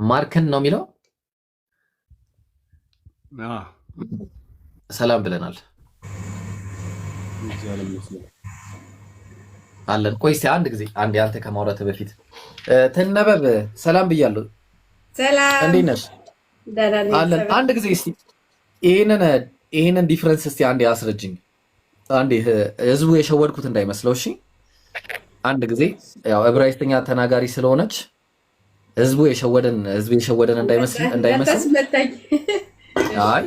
ማርክን ነው የሚለው። ሰላም ብለናል አለን። ቆይ እስኪ አንድ ጊዜ አንድ አንተ ከማውራት በፊት ትነበብ ሰላም ብያለሁ። ሰላም እንዴት ነሽ? አለን። አንድ ጊዜ እስኪ ይሄንን ዲፍረንስ እስኪ አንዴ አስረጅኝ። አንዴ ህዝቡ የሸወድኩት እንዳይመስለው እሺ። አንድ ጊዜ ያው ዕብራይስጥኛ ተናጋሪ ስለሆነች ህዝቡ የሸወደን እንዳይመስል አይ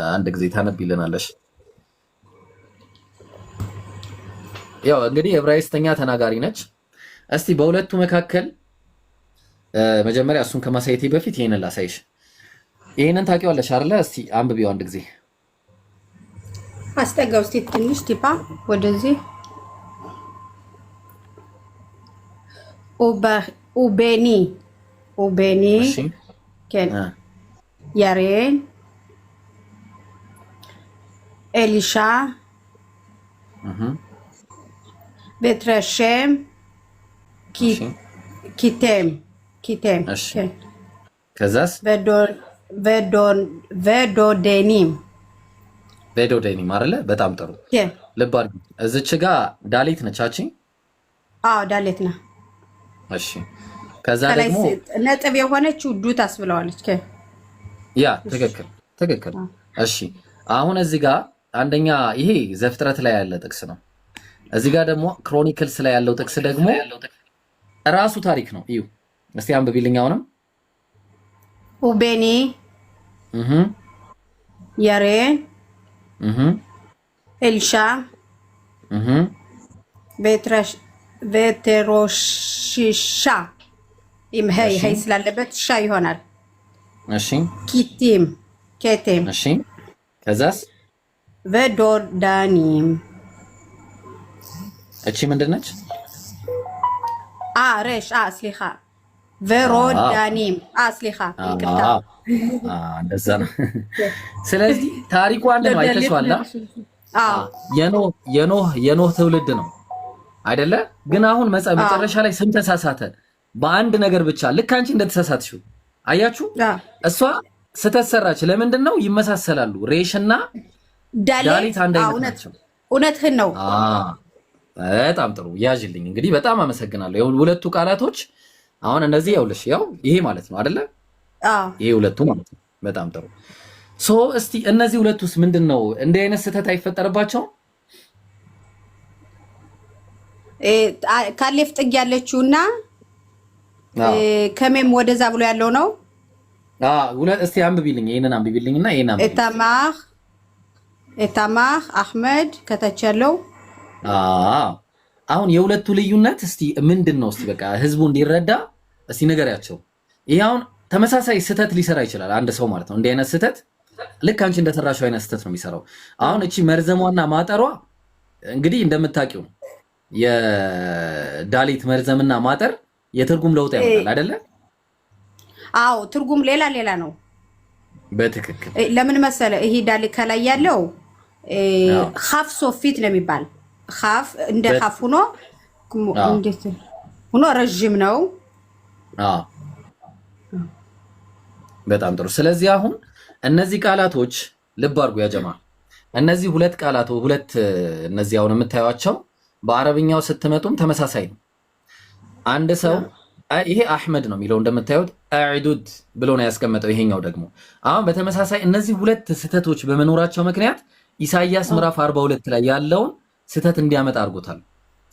አንድ ጊዜ ታነብይልናለሽ። ያው እንግዲህ ዕብራይስጥኛ ተናጋሪ ነች። እስቲ በሁለቱ መካከል መጀመሪያ እሱን ከማሳየቴ በፊት ይሄንን ላሳይሽ። ይሄንን ታውቂዋለሽ አይደለ? እስቲ አንብቢው አንድ ጊዜ አስጠጋው። እስቲ ትንሽ ቲፓ ወደዚህ ኡቤኒ ኬን ያሬን ኤሊሻ ቤትረሸም ኪቴም ከዛስ ቬዶዴኒም አይደለ? በጣም ጥሩ ልብ አድርጊ። እዚች ጋ ዳሌት ነቻቺ? አዎ ዳሌት ነው። እሺ ከዛ ደግሞ ነጥብ የሆነችው ዱታስ ብለዋለች። ያ ትክክል። እሺ አሁን እዚህ ጋር አንደኛ ይሄ ዘፍጥረት ላይ ያለ ጥቅስ ነው። እዚህ ጋር ደግሞ ክሮኒክልስ ላይ ያለው ጥቅስ ደግሞ ራሱ ታሪክ ነው። እዩ እስቲ አንብቢልኝ። አሁንም ኡቤኒ ያሬን ኤልሻ ቤትሮሽሻ ይሄ ስላለበት ሻ ይሆናል። እሺ ኬቴም እሺ ከዛስ ቬዶዳኒም እቺ ምንድነች? ሬሽ ስሊኻ ቬሮዳኒም ስሊኻ ይቅርታ እንደዛ ነው። ስለዚህ ታሪኩ አንድ ነው። አይተሽዋል? የኖህ ትውልድ ነው አይደለ? ግን አሁን መጨረሻ ላይ ስም ተሳሳተ በአንድ ነገር ብቻ። ልክ አንቺ እንደተሳሳትሽው አያችሁ። እሷ ስተሰራች ለምንድን ነው ይመሳሰላሉ? ሬሽና ዳሊት አንድ አይነት ናቸው። እውነትህን ነው። በጣም ጥሩ ያዥልኝ። እንግዲህ በጣም አመሰግናለሁ። ሁለቱ ቃላቶች አሁን እነዚህ ያውልሽ ያው ይሄ ማለት ነው አይደለ? ይሄ ሁለቱ ማለት ነው። በጣም ጥሩ ሶ እስቲ እነዚህ ሁለቱስ ምንድነው? እንዲህ አይነት ስህተት አይፈጠርባቸውም? ካሌፍ ጥግ ያለችውና ከሜም ወደዛ ብሎ ያለው ነው። እስቲ አንብቢልኝ። ይሄንን አንብቢልኝና ይሄን አንብቢ። ኤታማህ አህመድ ከታች ያለው አሁን የሁለቱ ልዩነት እስቲ ምንድነው? እስቲ በቃ ህዝቡ እንዲረዳ እስቲ ነገሪያቸው። ይሄ አሁን ተመሳሳይ ስህተት ሊሰራ ይችላል አንድ ሰው ማለት ነው። እንዲህ አይነት ስህተት ልክ አንቺ እንደሰራሽው አይነት ስህተት ነው የሚሰራው። አሁን እቺ መርዘሟና ማጠሯ እንግዲህ እንደምታውቂው የዳሊት መርዘምና ማጠር የትርጉም ለውጥ ያመጣል አይደለ? አዎ ትርጉም ሌላ ነው። በትክክል ለምን መሰለ? ይሄ ዳሊት ከላይ ያለው ኻፍ ሶፊት ነው የሚባል ኻፍ እንደ ኻፍ ሆኖ እንዴት ሆኖ ረጅም ነው። በጣም ጥሩ። ስለዚህ አሁን እነዚህ ቃላቶች ልብ አድርጉ ያጀማ። እነዚህ ሁለት ቃላቶች እነዚህ አሁን የምታዩቸው በአረብኛው ስትመጡም ተመሳሳይ ነው። አንድ ሰው ይሄ አህመድ ነው የሚለው እንደምታዩት አዕዱድ ብሎ ነው ያስቀመጠው። ይሄኛው ደግሞ አሁን በተመሳሳይ እነዚህ ሁለት ስህተቶች በመኖራቸው ምክንያት ኢሳይያስ ምዕራፍ 42 ላይ ያለውን ስህተት እንዲያመጣ አድርጎታል።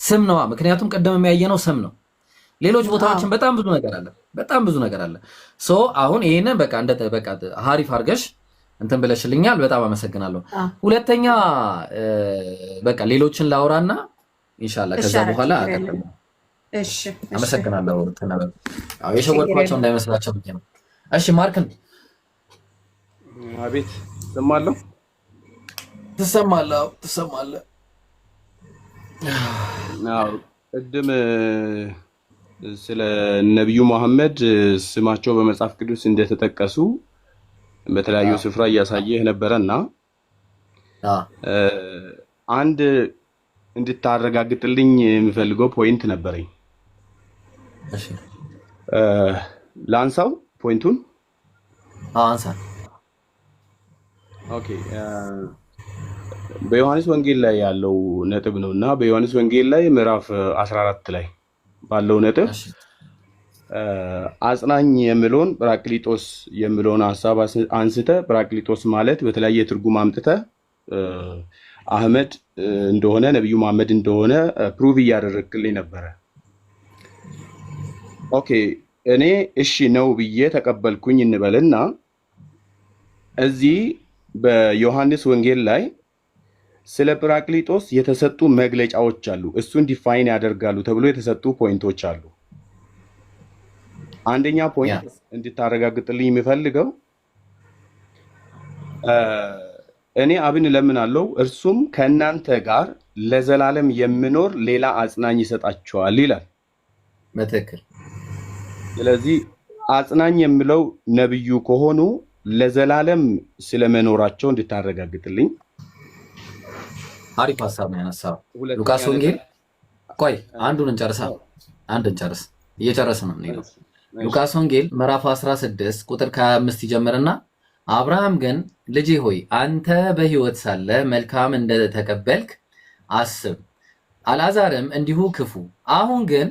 ስም ነዋ። ምክንያቱም ቀደም የሚያየነው ስም ነው። ሌሎች ቦታዎችን በጣም ብዙ ነገር አለ። ሶ አሁን ይሄንን በቃ ሀሪፍ አድርገሽ እንትን ብለሽልኛል። በጣም አመሰግናለሁ። ሁለተኛ በቃ ሌሎችን ላውራና ኢንሻአላህ ከዛ በኋላ እሺ አመሰግናለሁ። ተነበብ የሸወድኳቸው እንዳይመስላቸው ብዬ ነው። እሺ ማርክን አቤት ትሰማለህ? ቅድም ስለ ነቢዩ መሐመድ ስማቸው በመጽሐፍ ቅዱስ እንደተጠቀሱ በተለያዩ ስፍራ እያሳየህ ነበረና አንድ እንድታረጋግጥልኝ የሚፈልገው ፖይንት ነበረኝ። ላንሳው ፖይንቱን። አንሳ። ኦኬ በዮሐንስ ወንጌል ላይ ያለው ነጥብ ነው እና በዮሐንስ ወንጌል ላይ ምዕራፍ 14 ላይ ባለው ነጥብ አጽናኝ የሚለውን ጰራቅሊጦስ የሚለውን ሐሳብ አንስተ ጰራቅሊጦስ ማለት በተለያየ ትርጉም አምጥተ አህመድ እንደሆነ ነብዩ መሐመድ እንደሆነ ፕሩቭ እያደረግልኝ ነበረ። ኦኬ እኔ እሺ ነው ብዬ ተቀበልኩኝ እንበልና እዚህ በዮሐንስ ወንጌል ላይ ስለ ጰራቅሊጦስ የተሰጡ መግለጫዎች አሉ። እሱን ዲፋይን ያደርጋሉ ተብሎ የተሰጡ ፖይንቶች አሉ። አንደኛ ፖይንት እንድታረጋግጥልኝ የሚፈልገው እኔ አብን እለምናለሁ እርሱም ከእናንተ ጋር ለዘላለም የሚኖር ሌላ አጽናኝ ይሰጣችኋል ይላል። በትክክል። ስለዚህ አጽናኝ የሚለው ነብዩ ከሆኑ ለዘላለም ስለመኖራቸው እንድታረጋግጥልኝ። አሪፍ ሀሳብ ነው ያነሳው። ሉቃስ ወንጌል ቆይ አንዱን እንጨርሳ እንጨርስ እየጨረስን ነው እንዴ? ሉቃስ ወንጌል ምዕራፍ 16 ቁጥር ከ25 ይጀምርና አብርሃም ግን ልጄ ሆይ አንተ በሕይወት ሳለ መልካም እንደተቀበልክ አስብ፣ አልዓዛርም እንዲሁ ክፉ። አሁን ግን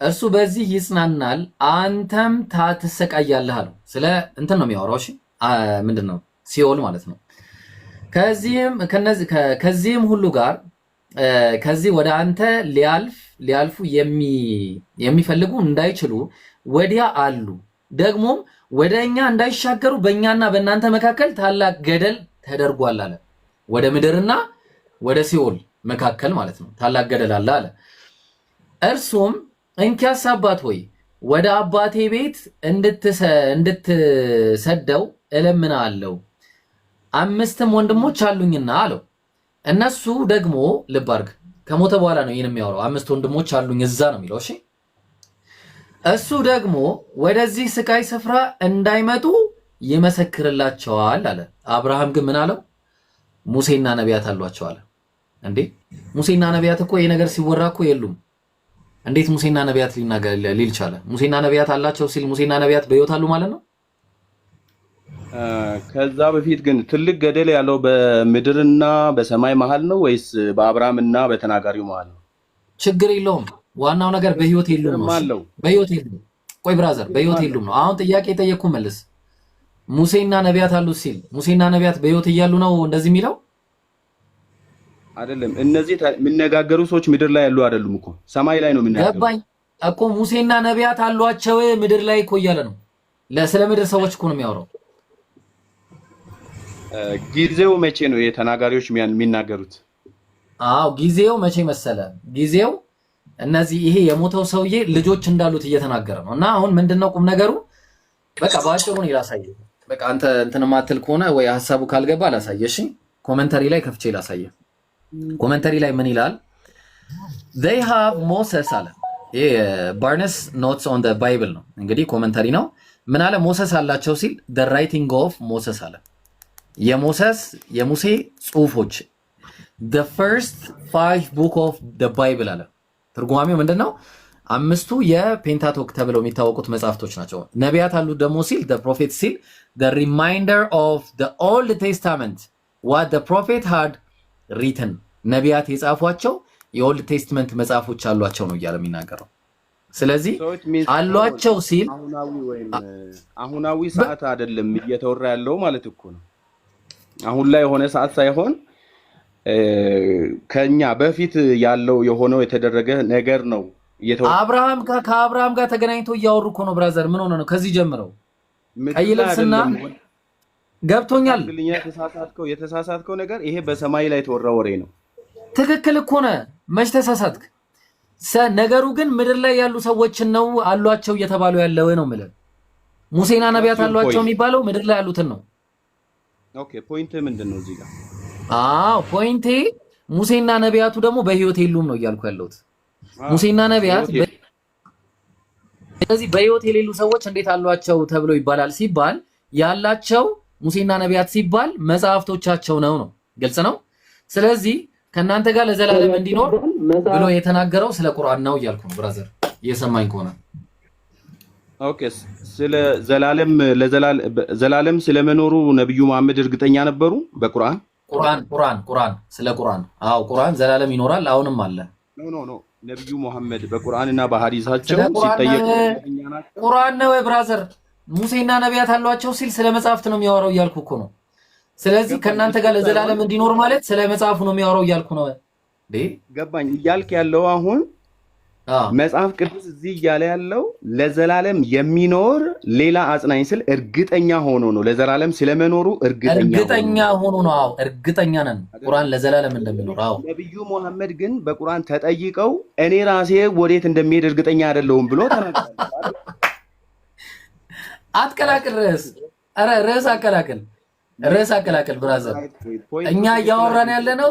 እርሱ በዚህ ይጽናናል፣ አንተም ትሰቃያለህ አለው። ስለ እንትን ነው የሚያወራው። እሺ ምንድን ነው? ሲኦል ማለት ነው። ከዚህም ሁሉ ጋር ከዚህ ወደ አንተ ሊያልፉ የሚፈልጉ እንዳይችሉ ወዲያ አሉ። ደግሞም ወደ እኛ እንዳይሻገሩ በእኛና በእናንተ መካከል ታላቅ ገደል ተደርጓል አለ። ወደ ምድርና ወደ ሲኦል መካከል ማለት ነው ታላቅ ገደል አለ አለ። እርሱም እንኪያስ አባት ሆይ ወደ አባቴ ቤት እንድትሰደው እለምናለሁ፣ 5 ወንድሞች አሉኝና አለው። እነሱ ደግሞ ልብ አድርግ፣ ከሞተ በኋላ ነው ይህን የሚያወራው። 5 ወንድሞች አሉኝ እዛ ነው የሚለው። እሺ እሱ ደግሞ ወደዚህ ስቃይ ስፍራ እንዳይመጡ ይመሰክርላቸዋል አለ። አብርሃም ግን ምን አለው? ሙሴና ነቢያት አሏቸው አለ። እንዴ ሙሴና ነቢያት እኮ ይሄ ነገር ሲወራ እኮ የሉም። እንዴት ሙሴና ነቢያት ሊል ቻለ? ሙሴና ነቢያት አላቸው ሲል ሙሴና ነቢያት በሕይወት አሉ ማለት ነው። ከዛ በፊት ግን ትልቅ ገደል ያለው በምድርና በሰማይ መሃል ነው ወይስ በአብርሃምና በተናጋሪው መሃል ነው? ችግር የለውም። ዋናው ነገር በሕይወት የሉም ነው። በሕይወት የሉም። ቆይ ብራዘር በሕይወት የሉም ነው። አሁን ጥያቄ ጠየቅኩ መልስ። ሙሴና ነቢያት አሉ ሲል ሙሴና ነቢያት በሕይወት እያሉ ነው እንደዚህ የሚለው አይደለም። እነዚህ የሚነጋገሩ ሰዎች ምድር ላይ ያሉ አይደሉም እኮ ሰማይ ላይ ነው የሚነጋገሩ። ገባኝ እኮ ሙሴና ነቢያት አሏቸው ምድር ላይ እኮ እያለ ነው። ስለ ምድር ሰዎች እኮ ነው የሚያወራው። ጊዜው መቼ ነው የተናጋሪዎች የሚናገሩት? አዎ ጊዜው መቼ መሰለ? ጊዜው እነዚህ ይሄ የሞተው ሰውዬ ልጆች እንዳሉት እየተናገረ ነው። እና አሁን ምንድነው ቁም ነገሩ? በቃ ባጭሩ ነው ላሳየህ። በቃ አንተ እንትን ማትል ከሆነ ወይ ሐሳቡ ካልገባ ላሳየህ። እሺ ኮሜንተሪ ላይ ከፍቼ ላሳየህ። ኮሜንተሪ ላይ ምን ይላል? they have Moses አለ። ይሄ ባርነስ ኖትስ ኦን ዘ ባይብል ነው እንግዲህ ኮሜንተሪ ነው። ምን አለ? ሞሰስ አላቸው ሲል the writing of Moses አለ። የሙሴ ጽሁፎች the first 5 book of the Bible አለ። ትርጓሜው ምንድነው? 5ቱ የፔንታቶክ ተብለው የሚታወቁት መጽሐፍቶች ናቸው። ነቢያት አሉት ደግሞ ሲል the prophet ሲል the reminder of the Old Testament what the prophet had written ነቢያት የጻፏቸው የኦልድ ቴስትመንት መጽሐፎች አሏቸው ነው እያለ የሚናገረው። ስለዚህ አሏቸው ሲል አሁናዊ ሰዓት አይደለም እየተወራ ያለው ማለት እኮ ነው። አሁን ላይ የሆነ ሰዓት ሳይሆን ከኛ በፊት ያለው የሆነው የተደረገ ነገር ነው። ከአብርሃም ጋር ተገናኝቶ እያወሩ እኮ ነው። ብራዘር ምን ሆነ ነው? ከዚህ ጀምረው ቀይ ልብስና ገብቶኛል። የተሳሳትከው ነገር ይሄ በሰማይ ላይ የተወራ ወሬ ነው። ትክክል እኮ ነህ። መች ተሳሳትክ? ነገሩ ግን ምድር ላይ ያሉ ሰዎችን ነው አሏቸው እየተባሉ ያለው ነው የምልህ። ሙሴና ነቢያት አሏቸው የሚባለው ምድር ላይ ያሉትን ነው። ኦኬ ፖይንት ምንድን ነው እዚህ ጋር? አዎ ፖይንቴ ሙሴና ነቢያቱ ደግሞ በሕይወት የሉም ነው እያልኩ ያለሁት። ሙሴና ነቢያት ስለዚህ በሕይወት የሌሉ ሰዎች እንዴት አሏቸው ተብሎ ይባላል ሲባል ያላቸው ሙሴና ነቢያት ሲባል መጽሐፍቶቻቸው ነው። ግልጽ ነው። ስለዚህ ከእናንተ ጋር ለዘላለም እንዲኖር ብሎ የተናገረው ስለ ቁርአን ነው እያልኩ ነው። ብራዘር እየሰማኝ ከሆነ ኦኬ ስለ ዘላለም ስለመኖሩ ነብዩ መሐመድ እርግጠኛ ነበሩ በቁርአን ስለ ቁርአን አዎ ቁርአን ዘላለም ይኖራል አሁንም አለ ኖ ነብዩ መሐመድ በቁርአንና በሐዲሳቸው ሲጠየቁ ቁርአን ነው ብራዘር ሙሴና ነቢያት አሏቸው ሲል ስለ መጽሐፍት ነው የሚያወራው እያልኩ እኮ ነው ስለዚህ ከናንተ ጋር ለዘላለም እንዲኖር ማለት ስለ መጽሐፉ ነው የሚያወራው እያልኩ ነው ገባኝ እያልክ ያለው አሁን መጽሐፍ ቅዱስ እዚህ እያለ ያለው ለዘላለም የሚኖር ሌላ አጽናኝ ስል እርግጠኛ ሆኖ ነው ለዘላለም ስለመኖሩ እርግጠኛ ሆኖ ነው አዎ እርግጠኛ ነን ቁርአን ለዘላለም እንደሚኖር አዎ ነብዩ መሐመድ ግን በቁርአን ተጠይቀው እኔ ራሴ ወዴት እንደሚሄድ እርግጠኛ አይደለሁም ብሎ ተናግረዋል አትከላከል ርዕስ አቀላቀል ብራዘር እኛ እያወራን ያለነው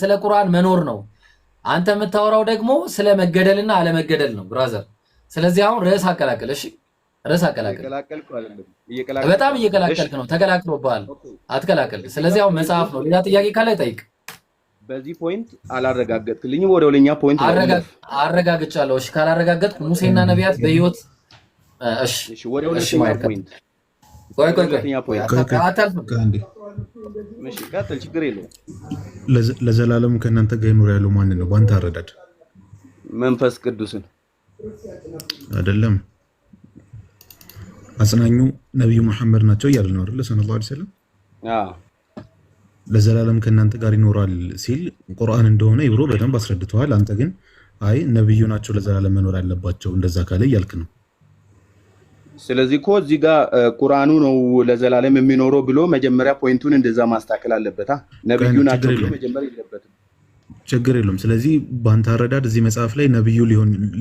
ስለ ቁርአን መኖር ነው አንተ የምታወራው ደግሞ ስለ መገደልና አለመገደል ነው ብራዘር ስለዚህ አሁን ርዕስ አቀላቀል እሺ ርዕስ አቀላቀል በጣም እየቀላቀልክ ነው ተቀላቅሎብሃል አትከላከል ስለዚህ አሁን መጽሐፍ ነው ሌላ ጥያቄ ካለ ጠይቅ በዚህ ፖይንት አላረጋገጥክልኝም ወደ ሁለተኛ ፖይንት አረጋግጫለሁ እሺ ካላረጋገጥኩ ሙሴና ነቢያት በህይወት እሺ ወደ ሁለተኛ ፖይንት ቆይ እሺ ቀጥል ችግር የለውም ለዘላለም ከእናንተ ጋር ይኖር ያለው ማን ነው ባንተ አረዳድ መንፈስ ቅዱስን አይደለም አጽናኙ ነብዩ መሐመድ ናቸው እያልን ነው አይደል ሰለላሁ ዐለይሂ ወሰለም ለዘላለም ከእናንተ ጋር ይኖራል ሲል ቁርአን እንደሆነ ይብሮ በደንብ አስረድተዋል አንተ ግን አይ ነብዩ ናቸው ለዘላለም መኖር ያለባቸው እንደዛ ካለ እያልክ ነው ስለዚህ እኮ እዚህ ጋር ቁርአኑ ነው ለዘላለም የሚኖረው ብሎ መጀመሪያ ፖይንቱን እንደዛ ማስተካከል አለበት ነብዩ ናቸው ብሎ መጀመር የለበትም ችግር የለውም ስለዚህ ባንተ አረዳድ እዚህ መጽሐፍ ላይ ነብዩ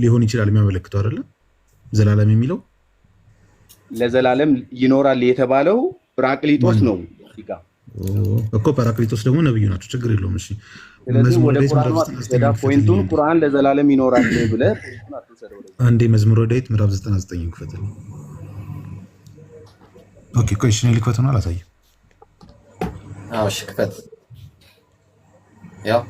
ሊሆን ይችላል የሚያመለክተው አይደል ዘላለም የሚለው ለዘላለም ይኖራል የተባለው ጰራቅሊጦስ ነው እዚህ ጋር እኮ ጰራቅሊጦስ ደግሞ ነብዩ ናቸው ችግር የለውም እሺ መዝሙረ ዳዊት ፖይንቱን ቁርአን ለዘላለም ይኖራል ብለህ አንዴ መዝሙረ ዳዊት ምዕራፍ 99 ክፈተል ኦኬ ኩዌሽን ልክፈት ነው አላሳየም አዎ እሺ ክፈት ያው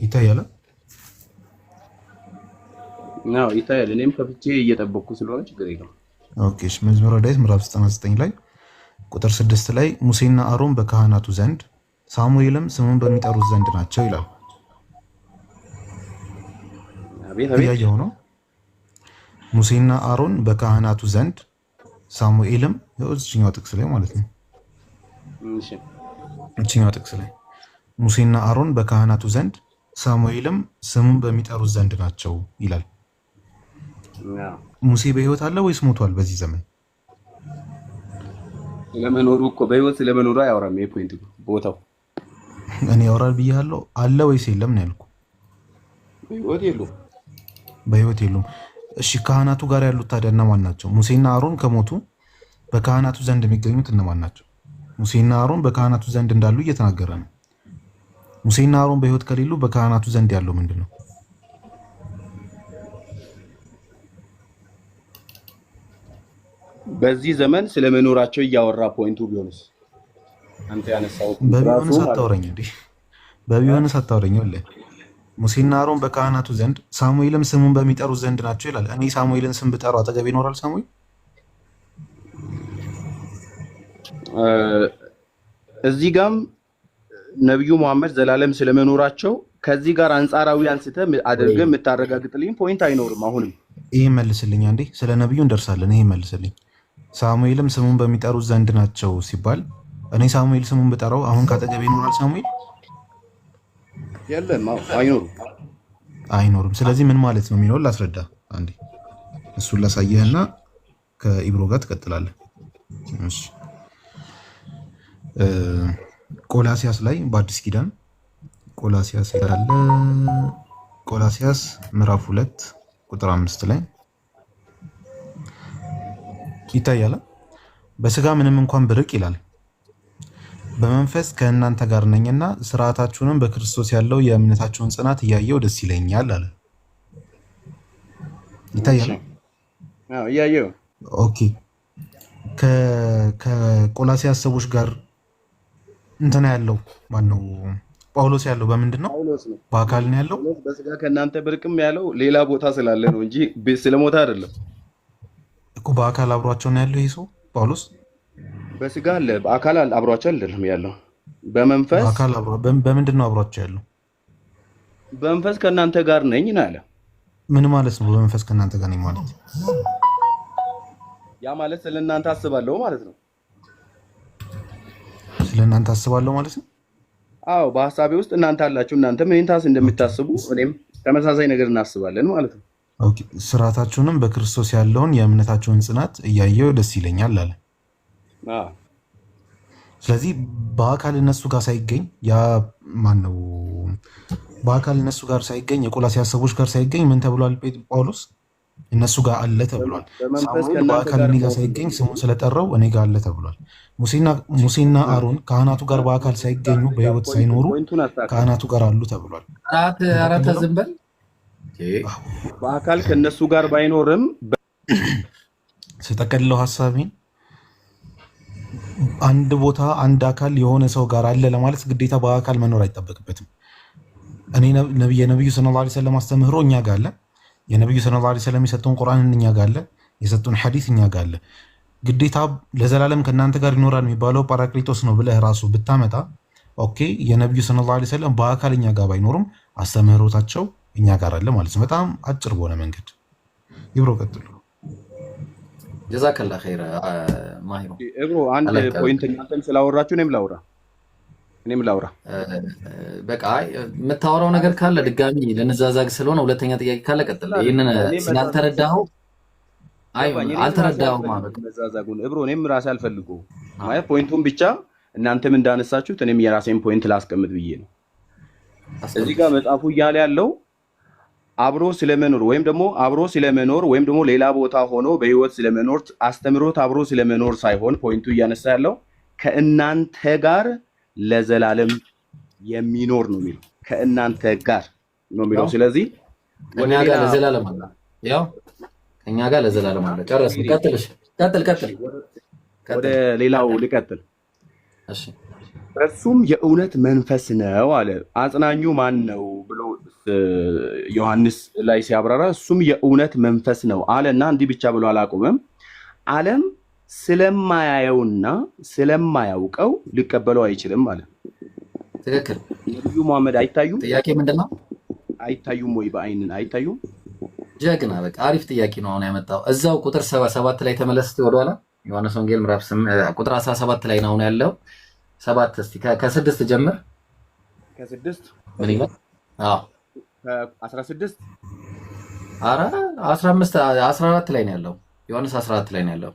ይታያል ነው ይታያል እኔም ከፍቼ እየጠበቅኩ ስለሆነ ችግር የለውም ኦኬ እሺ መዝሙረ ዳዊት ምዕራፍ 99 ላይ ቁጥር 6 ላይ ሙሴና አሮን በካህናቱ ዘንድ ሳሙኤልም ስሙን በሚጠሩት ዘንድ ናቸው ይላል አቤት ያየው ነው ሙሴና አሮን በካህናቱ ዘንድ ሳሙኤልም የዚህኛው ጥቅስ ላይ ማለት ነው እሺ እዚህኛው ጥቅስ ላይ ሙሴና አሮን በካህናቱ ዘንድ ሳሙኤልም ስሙን በሚጠሩት ዘንድ ናቸው ይላል ሙሴ በህይወት አለ ወይስ ሞቷል በዚህ ዘመን ለመኖሩ እኮ በህይወት ስለመኖሩ አያወራም ይሄ ፖይንት ቦታው እኔ ያወራል ብያለሁ አለ ወይስ የለም ነው ያልኩ በህይወት የሉም እሺ ካህናቱ ጋር ያሉት ታዲያ እነማን ናቸው ሙሴና አሮን ከሞቱ በካህናቱ ዘንድ የሚገኙት እነማን ናቸው ሙሴና አሮን በካህናቱ ዘንድ እንዳሉ እየተናገረ ነው ሙሴና አሮን በህይወት ከሌሉ በካህናቱ ዘንድ ያለው ምንድነው በዚህ ዘመን ስለመኖራቸው እያወራ ፖይንቱ ቢሆንስ አንተ ያነሳው በቢሆንስ አታወራኝ ወለ ሙሴና አሮን በካህናቱ ዘንድ ሳሙኤልም ስሙን በሚጠሩት ዘንድ ናቸው ይላል እኔ ሳሙኤልን ስም ብጠራው አጠገብ ይኖራል ሳሙኤል እዚህ ጋም ነብዩ መሐመድ ዘላለም ስለመኖራቸው ከዚህ ጋር አንጻራዊ አንስተ አድርገህ የምታረጋግጥልኝ ፖይንት አይኖርም አሁንም ይሄ መልስልኝ አንዴ ስለ ነብዩ እንደርሳለን ይሄ መልስልኝ ሳሙኤልም ስሙን በሚጠሩት ዘንድ ናቸው ሲባል እኔ ሳሙኤል ስሙን ብጠራው አሁን ካጠገብ ይኖራል ሳሙኤል የለም አይኖርም ስለዚህ ምን ማለት ነው የሚለው ላስረዳ አንዴ እሱን ላሳየህና ከኢብሮ ጋር ትቀጥላለህ እሺ ቆላሲያስ ላይ በአዲስ ኪዳን ቆላሲያስ ያለ ቆላሲያስ ምዕራፍ 2 ቁጥር 5 ላይ ይታያል በስጋ ምንም እንኳን ብርቅ ይላል በመንፈስ ከእናንተ ጋር ነኝና ስርዓታችሁንም በክርስቶስ ያለው የእምነታችሁን ጽናት እያየው ደስ ይለኛል አለ። ይታያል። እያየው ኦኬ። ከቆላሲያስ ሰዎች ጋር እንትና ያለው ማነው? ጳውሎስ ያለው በምንድን ነው? በአካል ነው ያለው። በስጋ ከእናንተ ብርቅም ያለው ሌላ ቦታ ስላለ ነው እንጂ ስለሞታ አይደለም እኮ። በአካል አብሯቸው ነው ያለው ይሄ ሰው ጳውሎስ። በስጋ አለ፣ በአካል አብሯቸው አይደለም ያለው። በመንፈስ በአካል በምንድን ነው አብሯቸው ያለው? በመንፈስ ከእናንተ ጋር ነኝ ነው ያለ። ምን ማለት ነው? በመንፈስ ከእናንተ ጋር ነኝ ማለት ያ ማለት ስለእናንተ አስባለሁ ማለት ነው። ስለእናንተ አስባለሁ ማለት ነው። አዎ፣ በሐሳቤ ውስጥ እናንተ አላችሁ። እናንተ ምን እንደምታስቡ እኔም ተመሳሳይ ነገር እናስባለን ማለት ነው። ኦኬ። ስርዓታችሁንም በክርስቶስ ያለውን የእምነታችሁን ጽናት እያየው ደስ ይለኛል አለ። ስለዚህ በአካል እነሱ ጋር ሳይገኝ ያ ማን ነው? በአካል እነሱ ጋር ሳይገኝ የቆላስይስ ሰዎች ጋር ሳይገኝ ምን ተብሏል? ጳውሎስ እነሱ ጋር አለ ተብሏል። ሳሙኤል በአካል እኔ ጋር ሳይገኝ ስሙን ስለጠራው እኔ ጋር አለ ተብሏል። ሙሴና አሮን ካህናቱ ጋር በአካል ሳይገኙ በሕይወት ሳይኖሩ ካህናቱ ጋር አሉ ተብሏል። አራት ዝም በል። በአካል ከነሱ ጋር ባይኖርም ስጠቀልለው ሐሳቤን አንድ ቦታ አንድ አካል የሆነ ሰው ጋር አለ ለማለት ግዴታ በአካል መኖር አይጠበቅበትም። እኔ የነብዩ ሰለላሁ ዐለይሂ ወሰለም አስተምህሮ እኛ ጋር አለ። የነብዩ ሰለላሁ ዐለይሂ ወሰለም የሰጡን ቁርአን እኛ ጋር አለ። የሰጡን ሐዲስ እኛ ጋር አለ። ግዴታ ለዘላለም ከእናንተ ጋር ይኖራል የሚባለው ጳራቅሊጦስ ነው ብለህ ራሱ ብታመጣ ኦኬ፣ የነብዩ ሰለላሁ ዐለይሂ ወሰለም በአካል እኛ ጋር ባይኖሩም አስተምህሮታቸው እኛ ጋር አለ ማለት ነው። በጣም አጭር በሆነ መንገድ ይብሮ ቀጥሉ። ጀዛከላ ኸይር ማሂሩ። እብሮ አንድ ፖይንት እናንተም ስላወራችሁ እኔም ላውራ። በቃ የምታወራው ነገር ካለ ድጋሚ ልንዛዛግ ስለሆነ ሁለተኛ ጥያቄ ካለ ቀጥል። ይሄንን ስላልተረዳኸው አልተረዳኸው ማለት መዛዛጉን እብሮ እኔም ራሴ አልፈልገው ማለት ፖይንቱን ብቻ እናንተም እንዳነሳችሁት እኔም የራሴን ፖይንት ላስቀምጥ ብዬ ነው። እዚህ ጋር መጽሐፉ እያለ ያለው አብሮ ስለመኖር ወይም ደግሞ ሌላ ቦታ ሆኖ በህይወት ስለመኖር አስተምሮት አብሮ ስለመኖር ሳይሆን ፖይንቱ እያነሳ ያለው ከእናንተ ጋር ለዘላለም የሚኖር ነው የሚለው። ከእናንተ ጋር ነው የሚለው። ስለዚህ ከኛ ጋር ለዘላለም አለ። ያው ከኛ ጋር ለዘላለም አለ። ጨረስን። ቀጥል። ወደ ሌላው ልቀጥል። እሺ። እሱም የእውነት መንፈስ ነው አለ። አጽናኙ ማን ነው ብሎ ዮሐንስ ላይ ሲያብራራ እሱም የእውነት መንፈስ ነው አለና እንዲህ ብቻ ብሎ አላቆመም። ዓለም ስለማያየውና ስለማያውቀው ሊቀበለው አይችልም አለ። ትክክል። ነብዩ መሐመድ አይታዩም? ጥያቄ ምንድነው? አይታዩም ወይ? በአይንን አይታዩም? ጀግና። በቃ አሪፍ ጥያቄ ነው አሁን ያመጣው። እዛው ቁጥር 7 ላይ ተመለስ ወደኋላ። ዮሐንስ ወንጌል ምዕራፍ 8 ቁጥር 17 ላይ ነው ያለው። 7 እስቲ ከ6 ጀምር። ከ6 ምን ይላል? አዎ ከ16 ኧረ 15 14 ላይ ነው ያለው። ዮሐንስ 14 ላይ ነው ያለው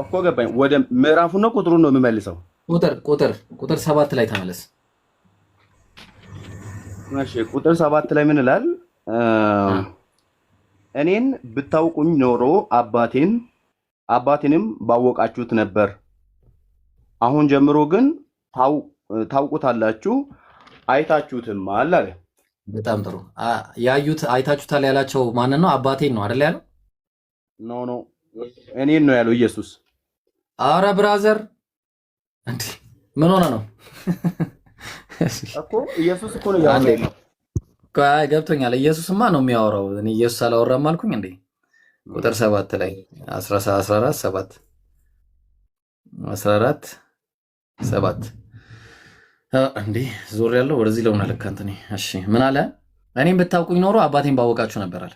እኮ ገባኝ። ወደ ምዕራፉን ነው ቁጥሩን ነው የምመልሰው? ቁጥር 7 ላይ ተመለስ። እሺ ቁጥር 7 ላይ ምን ይላል? እኔን ብታውቁኝ ኖሮ አባቴንም ባወቃችሁት ነበር። አሁን ጀምሮ ግን ታውቁታላችሁ አይታችሁትም አለ። በጣም ጥሩ። ያዩት አይታችሁታል ያላቸው ማንን ነው? አባቴን ነው አይደል ያለው? ኖ እኔን ነው ያለው ኢየሱስ። አረ ብራዘር እንዴ ምን ሆነ ነው እኮ ኢየሱስ እኮ ነው ያለው። ገብቶኛል። ኢየሱስማ ነው የሚያወራው። እኔ ኢየሱስ አላወራም አልኩኝ እንዴ? ቁጥር 7 ላይ 14 እንዴ ዞር ያለው ወደዚህ ለሆነ ልክ አንተ ነኝ። እሺ ምን አለ? እኔም ብታውቁኝ ኖሮ አባቴን ባወቃችሁ ነበር አለ።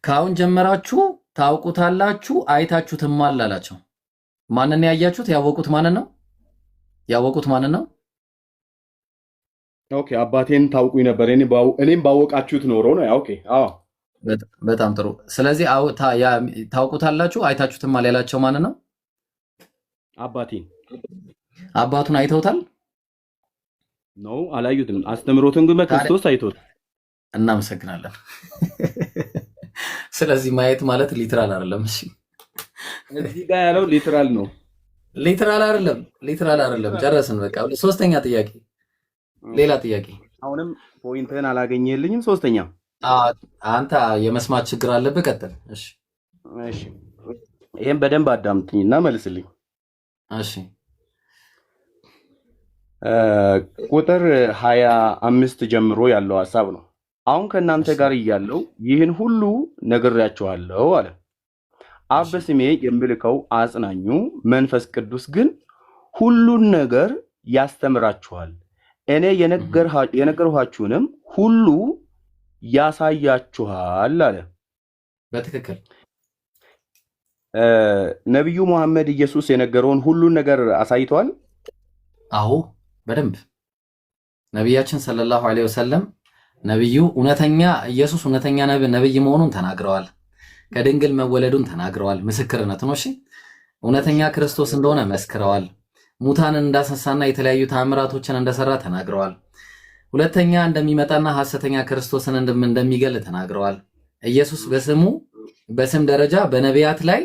ከአሁን ጀመራችሁ ታውቁታላችሁ አይታችሁትማል አላቸው። ማንን ያያችሁት? ያወቁት ማንን ነው? ኦኬ አባቴን ታውቁኝ ነበር እኔም ባወቃችሁት ኖሮ ነው። ኦኬ አዎ በጣም ጥሩ። ስለዚህ ታውቁታላችሁ አይታችሁትማል ያላቸው ማንን ነው? አባቱን አይተውታል? ነው አላዩትም። አስተምሮትን ግን በክርስቶስ አይተውት። እናመሰግናለን። ስለዚህ ማየት ማለት ሊትራል አይደለም። እሺ እዚህ ጋር ያለው ሊትራል ነው። ሊትራል አይደለም። ጨረስን በቃ። ሶስተኛ ጥያቄ፣ ሌላ ጥያቄ። አሁንም ፖይንትህን አላገኘልኝም። ሶስተኛ አንተ የመስማት ችግር አለብህ። ቀጥል። እሺ እሺ፣ ይሄን በደንብ አዳምጥኝና መልስልኝ። እሺ ቁጥር 25 ጀምሮ ያለው ሐሳብ ነው። አሁን ከእናንተ ጋር እያለው ይህን ሁሉ ነግሬያችኋለሁ አለ። አብ በስሜ የምልከው አጽናኙ መንፈስ ቅዱስ ግን ሁሉን ነገር ያስተምራችኋል፣ እኔ የነገርኋችሁንም ሁሉ ያሳያችኋል አለ። በትክክል ነቢዩ መሐመድ ኢየሱስ የነገረውን ሁሉን ነገር አሳይተዋል። አዎ በደንብ ነቢያችን ሰለላሁ ዐለይሂ ወሰለም ነቢዩ እውነተኛ ኢየሱስ እውነተኛ ነብይ መሆኑን ተናግረዋል። ከድንግል መወለዱን ተናግረዋል። ምስክርነት ነው። እሺ እውነተኛ ክርስቶስ እንደሆነ መስክረዋል። ሙታንን እንዳስነሳና የተለያዩ ተአምራቶችን እንደሰራ ተናግረዋል። ሁለተኛ እንደሚመጣና ሐሰተኛ ክርስቶስን እንደሚገል ተናግረዋል። ኢየሱስ በስም ደረጃ በነቢያት ላይ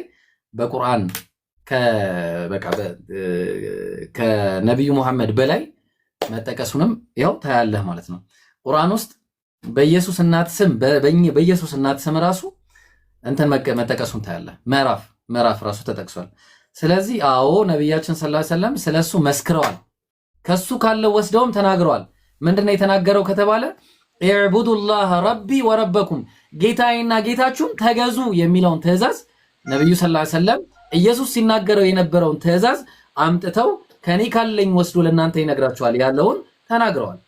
በቁርአን ከነቢዩ መሐመድ በላይ መጠቀሱንም ያው ታያለህ ማለት ነው። ቁርአን ውስጥ በኢየሱስ እናት ስም ራሱ እንትን መጠቀሱን ታያለህ። ምዕራፍ ራሱ ተጠቅሷል። ስለዚህ አዎ ነቢያችን ሰለላሁ ዐለይሂ ወሰለም ስለሱ መስክረዋል። ከሱ ካለው ወስደውም ተናግረዋል። ምንድነው የተናገረው ከተባለ ኢዕቡዱላህ ረቢ ወረበኩም፣ ጌታዬና ጌታችሁን ተገዙ የሚለውን ትእዛዝ ነቢዩ ሰለላሁ ዐለይሂ ወሰለም ኢየሱስ ሲናገረው የነበረውን ትእዛዝ አምጥተው ከኔ ካለኝ ወስዶ ለእናንተ ይነግራችኋል ያለውን ተናግረዋል።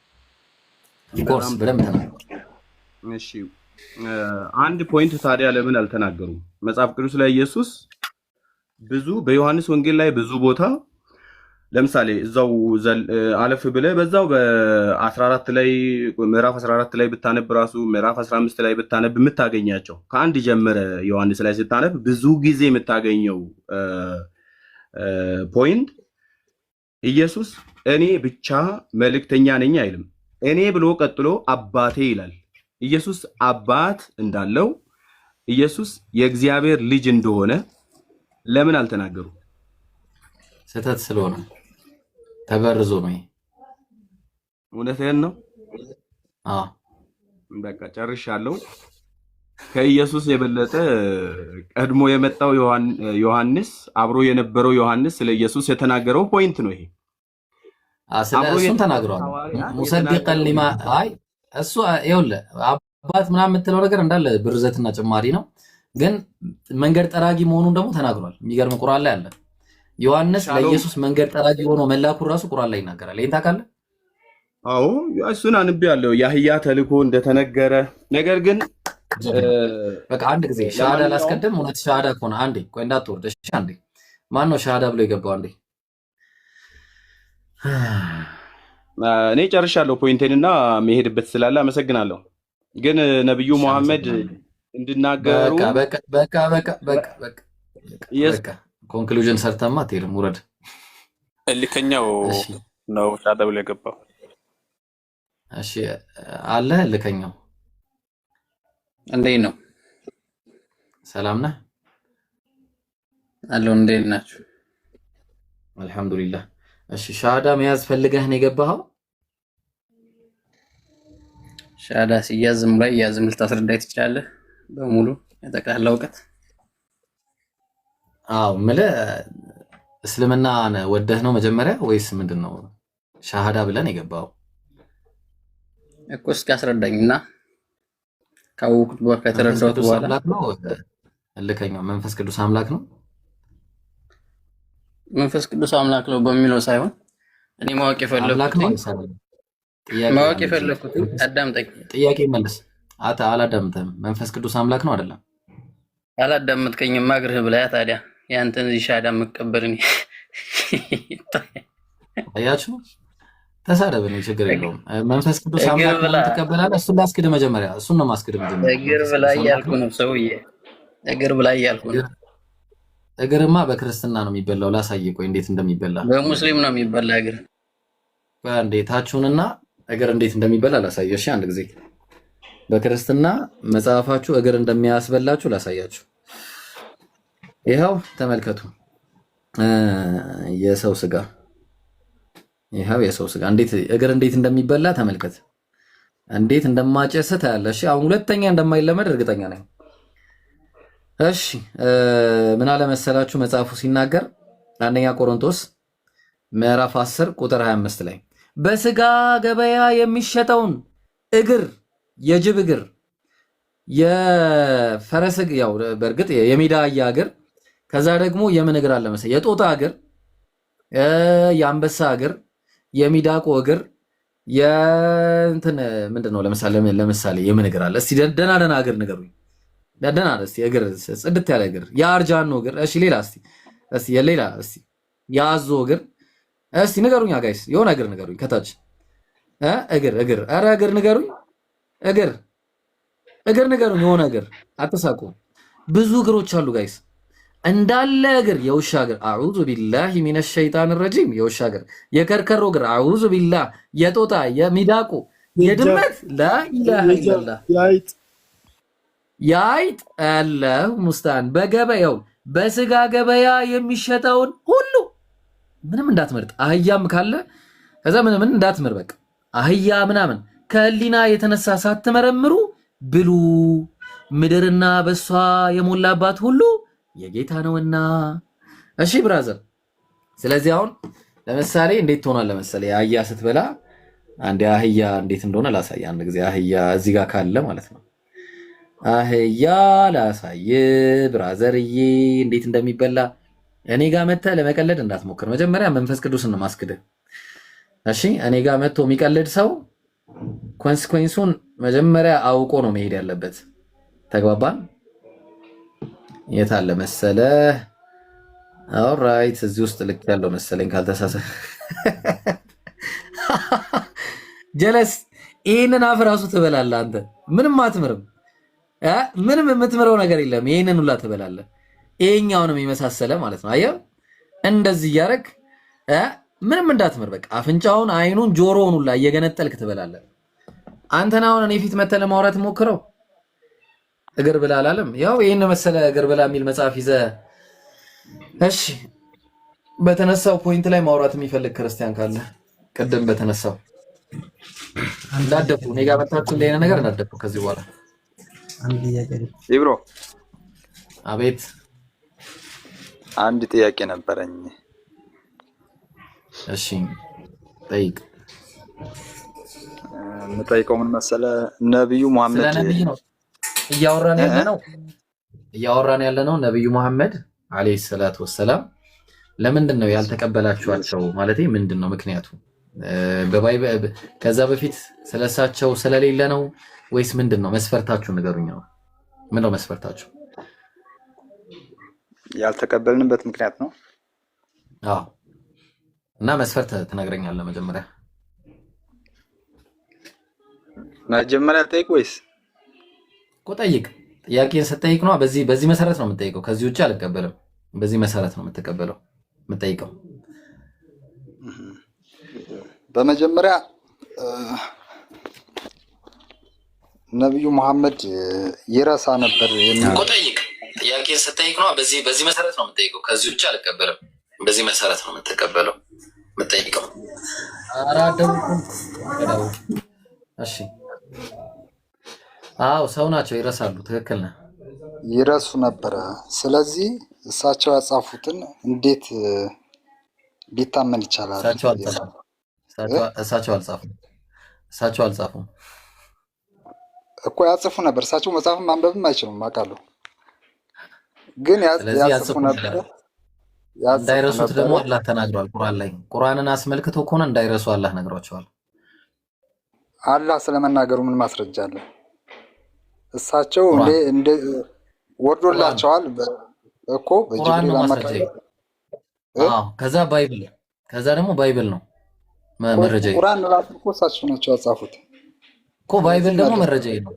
ኦፍኮርስ በደንብ ተናግረዋል። እሺ አንድ ፖይንት ታዲያ ለምን አልተናገሩም? መጽሐፍ ቅዱስ ላይ ኢየሱስ በዮሐንስ ወንጌል ላይ ብዙ ቦታ ለምሳሌ እዛው አለፍ ብለህ በዛው በ14 ላይ ምዕራፍ 14 ላይ ብታነብ ራሱ ምዕራፍ 15 ላይ ብታነብ የምታገኛቸው ከአንድ ጀምረ ዮሐንስ ላይ ስታነብ ብዙ ጊዜ የምታገኘው ፖይንት ኢየሱስ እኔ ብቻ መልእክተኛ ነኝ አይልም። እኔ ብሎ ቀጥሎ አባቴ ይላል። ኢየሱስ አባት እንዳለው ኢየሱስ የእግዚአብሔር ልጅ እንደሆነ ለምን አልተናገሩ? ስህተት ስለሆነ ተበርዞ ነው። እውነትህን ነው። በቃ ጨርሻለሁ። ከኢየሱስ የበለጠ ቀድሞ የመጣው ዮሐንስ አብሮ የነበረው ዮሐንስ ስለ ኢየሱስ የተናገረው ፖይንት ነው ይሄ። እሱን ተናግሯል። ሙሰዲቀን ሊማ እሱ ይኸውልህ አባት ምናምን የምትለው ነገር እንዳለ ብርዘትና ጭማሪ ነው፣ ግን መንገድ ጠራጊ መሆኑን ደግሞ ተናግሯል። የሚገርም ቁርአን ላይ አለ። ዮሐንስ ለኢየሱስ መንገድ ጠራጊ ሆኖ መላኩን ራሱ ቁርአን ላይ ይናገራል። ይሄን ታውቃለህ? አዎ እሱን አንብቤያለሁ። ያህያ ተልኮ እንደተነገረ ነገር ግን በቃ አንድ ጊዜ ሻሃዳ ላስቀድም። እውነት ሻሃዳ ከሆነ አንዴ ቆይ እንዳትወርድ እሺ። አንዴ ማን ነው ሻሃዳ ብሎ የገባው? አንዴ እኔ ጨርሻለሁ ፖይንቴንና መሄድበት ስላለ አመሰግናለሁ። ግን ነብዩ መሐመድ እንድናገሩ በቃ ኮንክሉዥን ሰርተማ አትሄድም። ውረድ። እልከኛው ነው ሻሃዳ ብሎ የገባው። እሺ አለ እልከኛው። እንዴት ነው? ሰላም ነህ? አለው። እንዴት ናችሁ? አልሐምዱሊላህ። እሺ ሻሃዳ መያዝ ፈልገህ ነው የገባኸው? ሻሃዳ ሲያዝም ላይ ያዝም ልታስረዳኝ ትችላለህ? በሙሉ የጠቅላላ እውቀት። አዎ የምልህ እስልምና ወደህ ነው መጀመሪያ ወይስ ምንድን ነው ሻሃዳ ብለን የገባኸው? እኮ እስኪ አስረዳኝና ካወቅኩት በኋላ ከተረዳሁት በኋላ እልከኛው መንፈስ ቅዱስ አምላክ ነው። መንፈስ ቅዱስ አምላክ ነው በሚለው ሳይሆን እኔ ማወቅ የፈለኩት አዳምጠኝ። ጥያቄ መልስ። አላዳምጥም። መንፈስ ቅዱስ አምላክ ነው አይደለም? አላዳምጥከኝም። ማግርህ ብላ ታዲያ ያንተን እዚህ ሻሃዳ መቀበልን አያችሁ። ተሳደብ ነው ችግር የለውም። መንፈስ ቅዱስ አምላክ ነው ተቀበላለህ። እሱን ላስክድ መጀመሪያ። እሱን ነው ማስክድ መጀመሪያ። እግር ብላ እያልኩ ነው ሰውዬ፣ እግር ብላ እያልኩ ነው። እግርማ በክርስትና ነው የሚበላው። ላሳየህ ቆይ እንዴት እንደሚበላ። በሙስሊም ነው የሚበላ እግር። እንዴታችሁንና እግር እንዴት እንደሚበላ ላሳየህ። እሺ አንድ ጊዜ በክርስትና መጽሐፋችሁ እግር እንደሚያስበላችሁ ላሳያችሁ። ይኸው ተመልከቱ። የሰው ስጋ ይሄው የሰው ስጋ እንዴት እግር እንዴት እንደሚበላ ተመልከት። እንዴት እንደማጨስ ታያለሽ። አሁን ሁለተኛ እንደማይለመድ እርግጠኛ ነኝ። እሺ ምን አለ መሰላችሁ መጽሐፉ ሲናገር አንደኛ ቆሮንቶስ ምዕራፍ 10 ቁጥር 25 ላይ በስጋ ገበያ የሚሸጠውን እግር የጅብ እግር የፈረስ እግር ያው በእርግጥ የሜዳ አህያ እግር ከዛ ደግሞ የምን እግር አለ መሰለኝ የጦጣ እግር የአንበሳ እግር የሚዳቆ እግር የእንትን ምንድነው ለምሳሌ የምን እግር አለ እስቲ ደና እግር ንገሩኝ ደና እስቲ እግር ጽድት ያለ እግር የአርጃኖ እግር እሺ ሌላ እስቲ የሌላ እስቲ ያዞ እግር እስቲ ንገሩኛ ጋይስ የሆነ እግር ንገሩኝ ከታች እግር ኧረ እግር ንገሩኝ እግር ንገሩኝ የሆነ እግር አትሳቁ ብዙ እግሮች አሉ ጋይስ እንዳለ እግር የውሻ እግር አዑዙ ቢላሂ ሚነ ሸይጣን ረጂም የውሻ እግር የከርከሮ እግር አዑዙ ቢላህ የጦጣ የሚዳቁ የድመት ላኢላሃ ኢላላህ የአይጥ አላሁ ሙስታን በገበያው በስጋ ገበያ የሚሸጠውን ሁሉ ምንም እንዳትመርጥ አህያም ካለ ከዛ ምንም እንዳትመር በቃ አህያ ምናምን ከህሊና የተነሳ ሳትመረምሩ ብሉ ምድርና በሷ የሞላባት ሁሉ የጌታ ነውና። እሺ ብራዘር ስለዚህ አሁን ለምሳሌ እንዴት ትሆናለህ መሰለህ አህያ ስትበላ አንዴ አህያ እንዴት እንደሆነ ላሳይ አንድ ጊዜ አህያ እዚህ ጋር ካለ ማለት ነው አህያ ላሳይ ብራዘርዬ እንዴት እንደሚበላ እኔ ጋር መተህ ለመቀለድ እንዳትሞክር መጀመሪያ መንፈስ ቅዱስን ነው ማስክደህ እሺ እኔ ጋር መጥቶ የሚቀልድ ሰው ኮንሲኩዌንሱን መጀመሪያ አውቆ ነው መሄድ ያለበት ተግባባን የት አለ መሰለህ ኦልራይት እዚህ ውስጥ ልክ ያለው መሰለኝ ካልተሳሰ ጀለስ ይሄንን አፍ ራሱ ትበላለህ አንተ ምንም አትምርም ምንም የምትምረው ነገር የለም ይሄንን ሁላ ትበላለህ ይሄኛውንም የመሳሰለ ማለት ነው አየህ እንደዚህ እያደረግ ምንም እንዳትምር በቃ አፍንጫውን አይኑን ጆሮውን ሁላ እየገነጠልክ ትበላለህ አንተና አሁን እኔ ፊት መተህ ለማውራት ሞክረው እግር ብላ አላለም ያው ይሄን መሰለ እግር ብላ የሚል መጽሐፍ ይዘህ እሺ በተነሳው ፖይንት ላይ ማውራት የሚፈልግ ክርስቲያን ካለ ቅድም በተነሳው እንዳደፉ እኔ ጋር መጣችሁ እንደኔ ነገር እንዳደፉ ከዚህ በኋላ አንድ ጥያቄ ይብሮ አቤት አንድ ጥያቄ ነበረኝ እሺ ጠይቅ የምጠይቀው ምን መሰለህ ነብዩ መሐመድ ስለ ነብዩ ነው እያወራን ያለነው ነብዩ መሐመድ አለይሂ ሰላቱ ወሰላም ለምንድን ነው ያልተቀበላችኋቸው ማለት ምንድነው ምክንያቱ በባይብል ከዛ በፊት ስለሳቸው ስለሌለ ነው ወይስ ምንድነው መስፈርታችሁ ንገሩኝ ነው ምንድነው መስፈርታችሁ ያልተቀበልንበት ምክንያት ነው አዎ እና መስፈርት ትነግረኛለህ መጀመሪያ ጠይቅ ወይስ ጠይቅ ጥያቄን ስትጠይቅ ነው በዚህ መሰረት ነው የምትጠይቀው ከዚህ ውጪ አልቀበልም በዚህ መሰረት ነው የምትጠይቀው በመጀመሪያ ነብዩ መሐመድ ይረሳ ነበር ጠይቅ ጥያቄን ስትጠይቅ ነው በዚህ መሰረት ነው የምትጠይቀው ከዚህ ውጪ አልቀበልም በዚህ መሰረት ነው የምትጠይቀው አራደው እሺ አው ሰው ናቸው ይረሳሉ ትክክል ነህ ይረሱ ነበር ስለዚህ እሳቸው ያጻፉትን እንዴት ሊታመን ይችላል እሳቸው አልጻፉም እኮ ያጽፉ ነበር እሳቸው መጽሐፍ ማንበብም አይችሉም አውቃለሁ ግን ያጽፉ ነበር እንዳይረሱት ደግሞ አላህ ተናግሯል ቁርአን ላይ ቁርአንን አስመልክቶ ከሆነ እንዳይረሱ አላህ ነግሯቸዋል አላህ ስለመናገሩ ምን ማስረጃ አለ እሳቸው እንደ ወርዶላቸዋል እኮ በጅብሪል አማካኝነት ከዛ ባይብል ከዛ ደግሞ ባይብል ነው መረጃ ቁርአን ራሱ እኮ እሳቸው ናቸው ያጻፉት እኮ ባይብል ደግሞ መረጃ ነው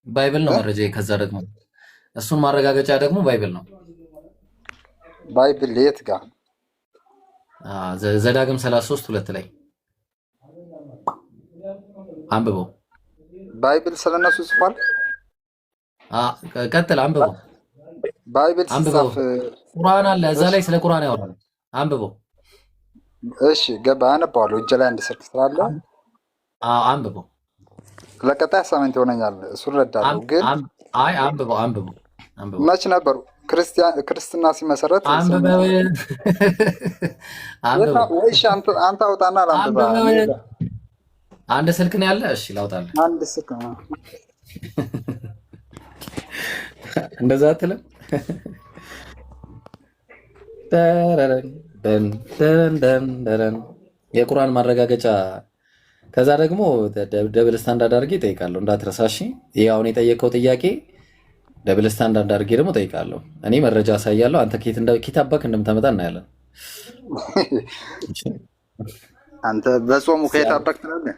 ባይብል ነው መረጃ ከዛ ደግሞ እሱን ማረጋገጫ ደግሞ ባይብል ነው ባይብል የት ጋር ዘዳግም 33:2 ላይ አንብበው ባይብል ስለነሱ ጽፏል ቀጥል አንብበው ባይብል ጽፍ ቁርአን አለ እዛ ላይ ስለ ቁርአን ያወራል አንብበው። እሺ ገባ አነባዋለሁ። እጄ ላይ አንድ ስልክ ስላለ አንብበው። ለቀጣይ አሳይመንት ይሆነኛል። እሱ እረዳለሁ። ግን አንብበው። መች ነበሩ ክርስትና ሲመሰረት? ወይሽ አንተ አውጣና ላንብባ። አንድ ስልክ ነው ያለ። እሺ ላውጣልህ። አንድ ስልክ ነው። እንደዛ አትልም? የቁርአን ማረጋገጫ። ከዛ ደግሞ ደብል ስታንዳርድ አድርጌ እጠይቃለሁ፣ እንዳትረሳሽ። ይሄ አሁን የጠየቀው ጥያቄ ደብል ስታንዳርድ አድርጌ ደግሞ እጠይቃለሁ። እኔ መረጃ አሳያለሁ፣ አንተ ኬት አባክ እንደምታመጣ እናያለን። አንተ በጾሙ ኬት አባክ ትላለህ?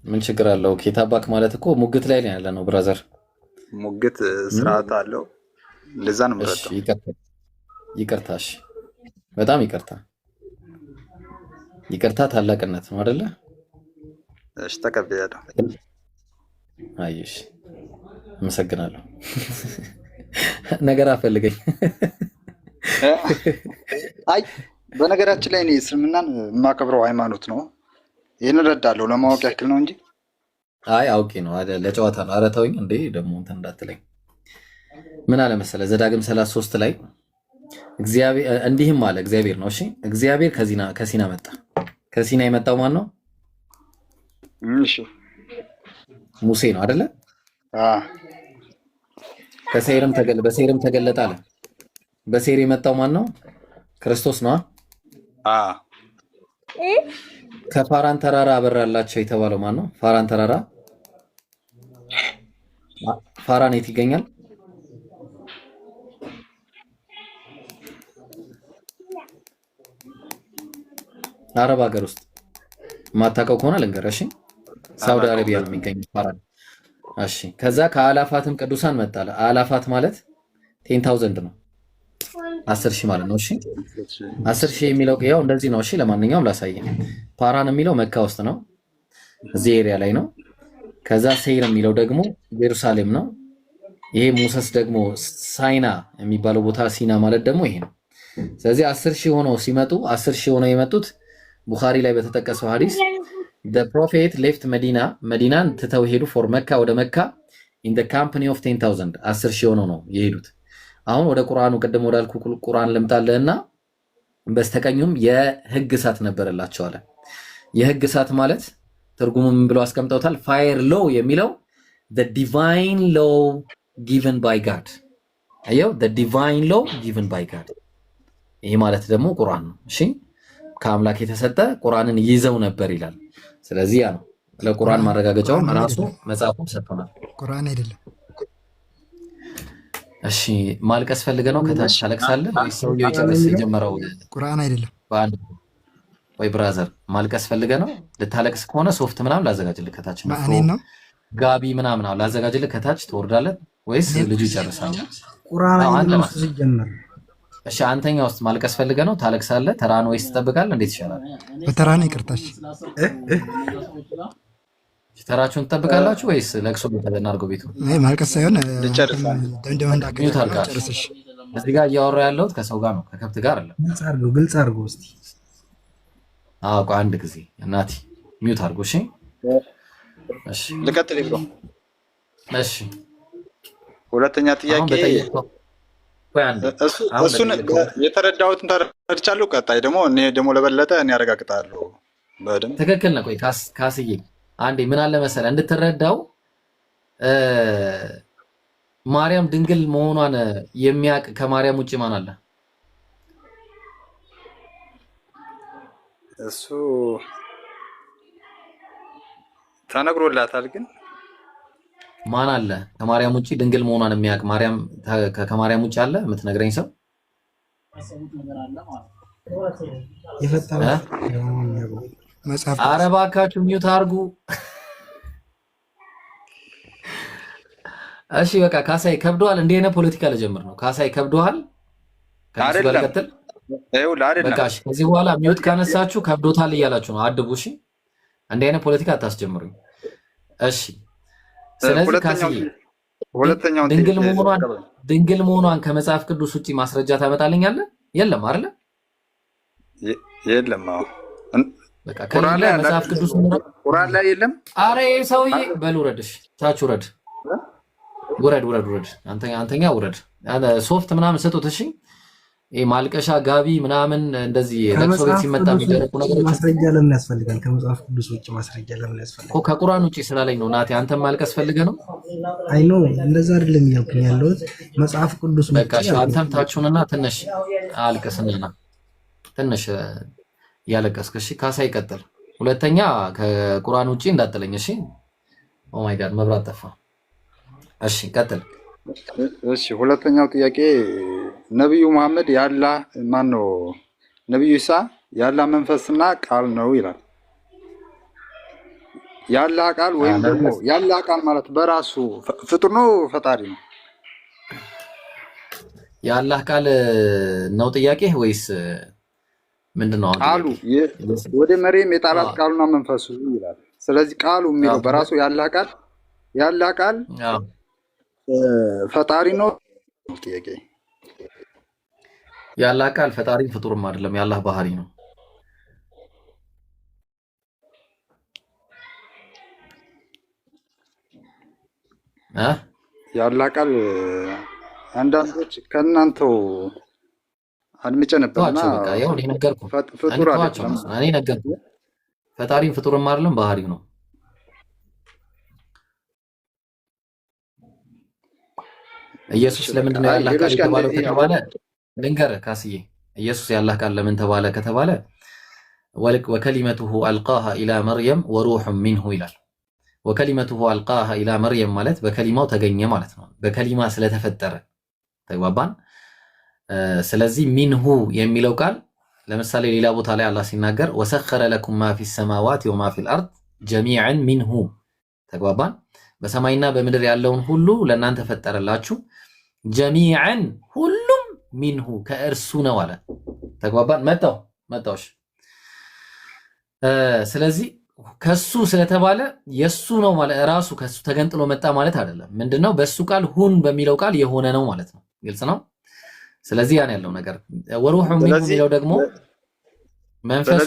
ምን ችግር አለው? ኬት አባክ ማለት እኮ ሙግት ላይ ያለ ነው ብራዘር። ሙግት ስርዓት አለው። ለዛ ነው የምረዳው። ይቅርታ፣ እሺ፣ በጣም ይቅርታ። ይቅርታ ታላቅነት ነው አይደለ? እሺ፣ ተቀበያለሁ። አይሽ፣ አመሰግናለሁ። ነገር አፈልገኝ። አይ በነገራችን ላይ እኔ እስልምናን የማከብረው ሃይማኖት ነው። ይህን እረዳለሁ። ለማወቅ ያክል ነው እንጂ አይ አውቄ ነው አይደል? ለጨዋታ ነው። ኧረ ተውኝ እንዴ ደግሞ እንትን እንዳትለኝ። ምን አለ መሰለህ ዘዳግም 33 ላይ እግዚአብሔር እንዲህም አለ። እግዚአብሔር ነው። እሺ እግዚአብሔር ከሲና መጣ። ከሲና የመጣው ማን ነው? እሺ ሙሴ ነው አይደለ? በሴይርም ተገለጠ አለ። በሴይር የመጣው ማን ነው? ክርስቶስ ነው። ከፋራን ተራራ አበራላቸው የተባለው ማን ነው? ፋራን ተራራ። ፋራን የት ይገኛል? አረብ ሀገር ውስጥ። የማታውቀው ከሆነ ልንገርህ። እሺ ሳውዲ አረቢያ ነው የሚገኘው ፋራን። እሺ ከዛ ከአላፋትም ቅዱሳን መጣለ። አላፋት ማለት 10000 ነው፣ 10,000 ማለት ነው። እሺ 10,000 የሚለው ያው እንደዚህ ነው። እሺ ለማንኛውም ላሳየህ። ፓራን የሚለው መካ ውስጥ ነው፣ እዚህ ኤሪያ ላይ ነው። ከዛ ሴይር የሚለው ደግሞ ኢየሩሳሌም ነው። ይሄ ሙሰስ ደግሞ ሳይና የሚባለው ቦታ፣ ሲና ማለት ደግሞ ይሄ ነው። ስለዚህ 10,000 ሆነው ሲመጡ 10,000 ሆነው የመጡት ቡኻሪ ላይ በተጠቀሰው ሐዲስ the prophet left መዲናን ትተው ሄዱ ፎር መካ፣ ወደ መካ in the company of 10,000 10,000 ሆነው ነው የሄዱት። አሁን ወደ ቁርአኑ ቅድም ወዳልኩ ቁርአን ልምጣልህና በስተቀኙም የህግ እሳት ነበረላቸው አለ። የህግ እሳት ማለት ትርጉሙ ምን ብለው አስቀምጠውታል? ፋየር ሎው የሚለው the divine law given by God። አየው the divine law given by God። ይሄ ማለት ደግሞ ቁርአን ነው። እሺ ከአምላክ የተሰጠ ቁርአንን ይዘው ነበር ይላል። ስለዚህ ያ ነው ለቁርአን ማረጋገጫውን ራሱ መጽሐፉን ሰጥቶናል። ቁርአን አይደለም። እሺ ማልቀስ ፈልገህ ነው? ከታች ታለቅሳለህ ወይስ ሰውየው ይጨርስ የጀመረው? ቁርአን አይደለም። በአንድ ወይ ብራዘር ማልቀስ ፈልገህ ነው? ልታለቅስ ከሆነ ሶፍት ምናምን ላዘጋጅልህ ከታች ነው። ነው ጋቢ ምናምን ላዘጋጅልህ ከታች ትወርዳለህ ወይስ ልጁ ይጨርሳል? ቁርአን አይደለም ሲጀመር። እሺ አንተኛ ውስጥ ማልቀስ ፈልገህ ነው? ታለቅሳለህ? ተራን ወይስ ትጠብቃለህ? እንዴት ይሻላል? በተራን ይቅርታሽ። ተራችሁን ትጠብቃላችሁ ወይስ ለቅሶ እናድርገው? ቤቱ ማልቀስ ሳይሆን እዚህ ጋር እያወራ ያለሁት ከሰው ጋር ነው፣ ከከብት ጋር አይደለም። ግልጽ አድርገው እስኪ። አዎ አንድ ጊዜ እናቲ ሚውት አድርጎ። እሺ እሺ ልቀጥል ይብሮ። እሺ ሁለተኛ ጥያቄ እሱን የተረዳሁትን ተረድቻለሁ። ቀጣይ ደግሞ እኔ ደግሞ ለበለጠ እኔ ያረጋግጣለሁ በደምብ። ትክክል ነው። ቆይ ካስዬ አንዴ ምን አለ መሰለህ እንድትረዳው ማርያም ድንግል መሆኗን የሚያውቅ ከማርያም ውጭ ማን አለ? እሱ ተነግሮላታል። ግን ማን አለ ከማርያም ውጭ ድንግል መሆኗን የሚያውቅ? ማርያም ከማርያም ውጭ አለ የምትነግረኝ ሰው? ኧረ እባካችሁ ሚውት አድርጉ። እሺ በቃ ካሳይ ከብዶሃል። እንዲህ አይነት ፖለቲካ ልጀምር ነው። ካሳይ ከብዶሃል። ከዚህ በኋላ ሚውት ካነሳችሁ ከብዶታል እያላችሁ ነው። አድቡ። እሺ እንዲህ አይነት ፖለቲካ አታስጀምሩኝ። እሺ ስለዚህ ካሳይ ድንግል መሆኗን ከመጽሐፍ ቅዱስ ውጭ ማስረጃ ታመጣልኛለህ? የለም አይደለ? የለም። አዎ በቃ ከሌለ መጽሐፍ ቅዱስ ቁርአን ላይ የለም። አረ ሰውዬ በል ውረድሽ፣ ታች ውረድ፣ ውረድ። አንተኛ ውረድ። ሶፍት ምናምን ስጡት። እሺ ማልቀሻ ጋቢ ምናምን እንደዚህ ለቅሶ ቤት ሲመጣ የሚደረጉ ነገሮች ማስረጃ ለምን ያስፈልጋል? ከመጽሐፍ ቅዱስ ውጭ ማስረጃ ለምን ያስፈልጋል? ከቁርአን ውጭ ስላለኝ ነው። ናቲ አንተም ማልቀስ ፈልገህ ነው? አይ ኖ እንደዛ አይደለም እያልኩኝ ያለሁት መጽሐፍ ቅዱስ በቃ እሺ፣ አንተም ታችሁንና ትንሽ አልቅስና ትንሽ ያለቀስክ። እሺ ካሳ ይቀጥል። ሁለተኛ ከቁርአን ውጭ እንዳትለኝ። እሺ ኦ ማይ ጋድ መብራት ጠፋ። እሺ ቀጥል። እሺ ሁለተኛው ጥያቄ ነብዩ መሐመድ ያላህ ማን ነው? ነብዩ ኢሳ ያላህ መንፈስና ቃል ነው ይላል። ያላህ ቃል ወይም ደግሞ ያላህ ቃል ማለት በራሱ ፍጡር ነው ፈጣሪ ነው? ያላህ ቃል ነው ጥያቄ ወይስ ምንድነው? ቃሉ ወደ መሬም የጣላት ቃሉና መንፈሱ ይላል። ስለዚህ ቃሉ የሚለው በራሱ ያላህ ቃል ፈጣሪ ነው ጥያቄ። ያላህ ቃል ፈጣሪ ፍጡርም አይደለም፣ ያላህ ባህሪ ነው። ያላህ ቃል አንዳንዶች ከእናንተው አድምጬ ነበርና በቃ ያው እኔ ነገርኩህ፣ እኔ ነገርኩህ። ፈጣሪም ፍጡርም አይደለም፣ ባህሪው ነው። ኢየሱስ ለምንድን ነው ያላህ ቃል የተባለው ከተባለ ልንገርህ ካስዬ፣ ኢየሱስ ያላህ ቃል ለምን ተባለ ከተባለ ወከሊመቱሁ አልቃሃ ኢላ መርየም ወሩሑን ሚንሁ ይላል። ወከሊመቱሁ አልቃሃ ኢላ መርየም ማለት በከሊማው ተገኘ ማለት ነው። በከሊማ ስለተፈጠረ ተግባባን። ስለዚህ ሚንሁ የሚለው ቃል ለምሳሌ ሌላ ቦታ ላይ አላህ ሲናገር ወሰኸረ ለኩም ማ ፊ ሰማዋት ወማ ፊል አርድ ጀሚዐን ሚንሁ ተግባባን። በሰማይና በምድር ያለውን ሁሉ ለእናንተ ፈጠረላችሁ ጀሚዐን ሁሉም ሚንሁ ከእርሱ ነው አለ። ተግባባን። መጣውሽ። ስለዚህ ከሱ ስለተባለ የሱ ነው ማለት ራሱ ከሱ ተገንጥሎ መጣ ማለት አይደለም። ምንድነው? በሱ ቃል ሁን በሚለው ቃል የሆነ ነው ማለት ነው። ግልጽ ነው። ስለዚህ ያን ያለው ነገር ወሩሑ ሚንሁ የሚለው ደግሞ መንፈሱ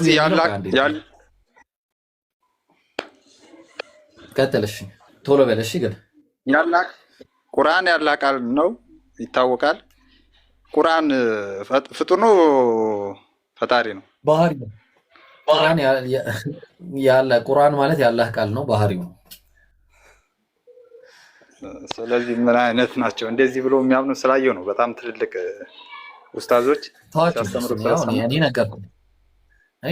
ቀጥልሽ ቶሎ በለሽ። ግን ቁርአን ያላህ ቃል ነው ይታወቃል። ቁርአን ፍጡር ነው ፈጣሪ ነው? ባህሪ ነው። ቁርአን ማለት ያላህ ቃል ነው፣ ባህሪው ነው። ስለዚህ ምን አይነት ናቸው እንደዚህ ብሎ የሚያምኑ? ስላየው ነው በጣም ትልልቅ ኡስታዞች ሲያስተምሩ እኔ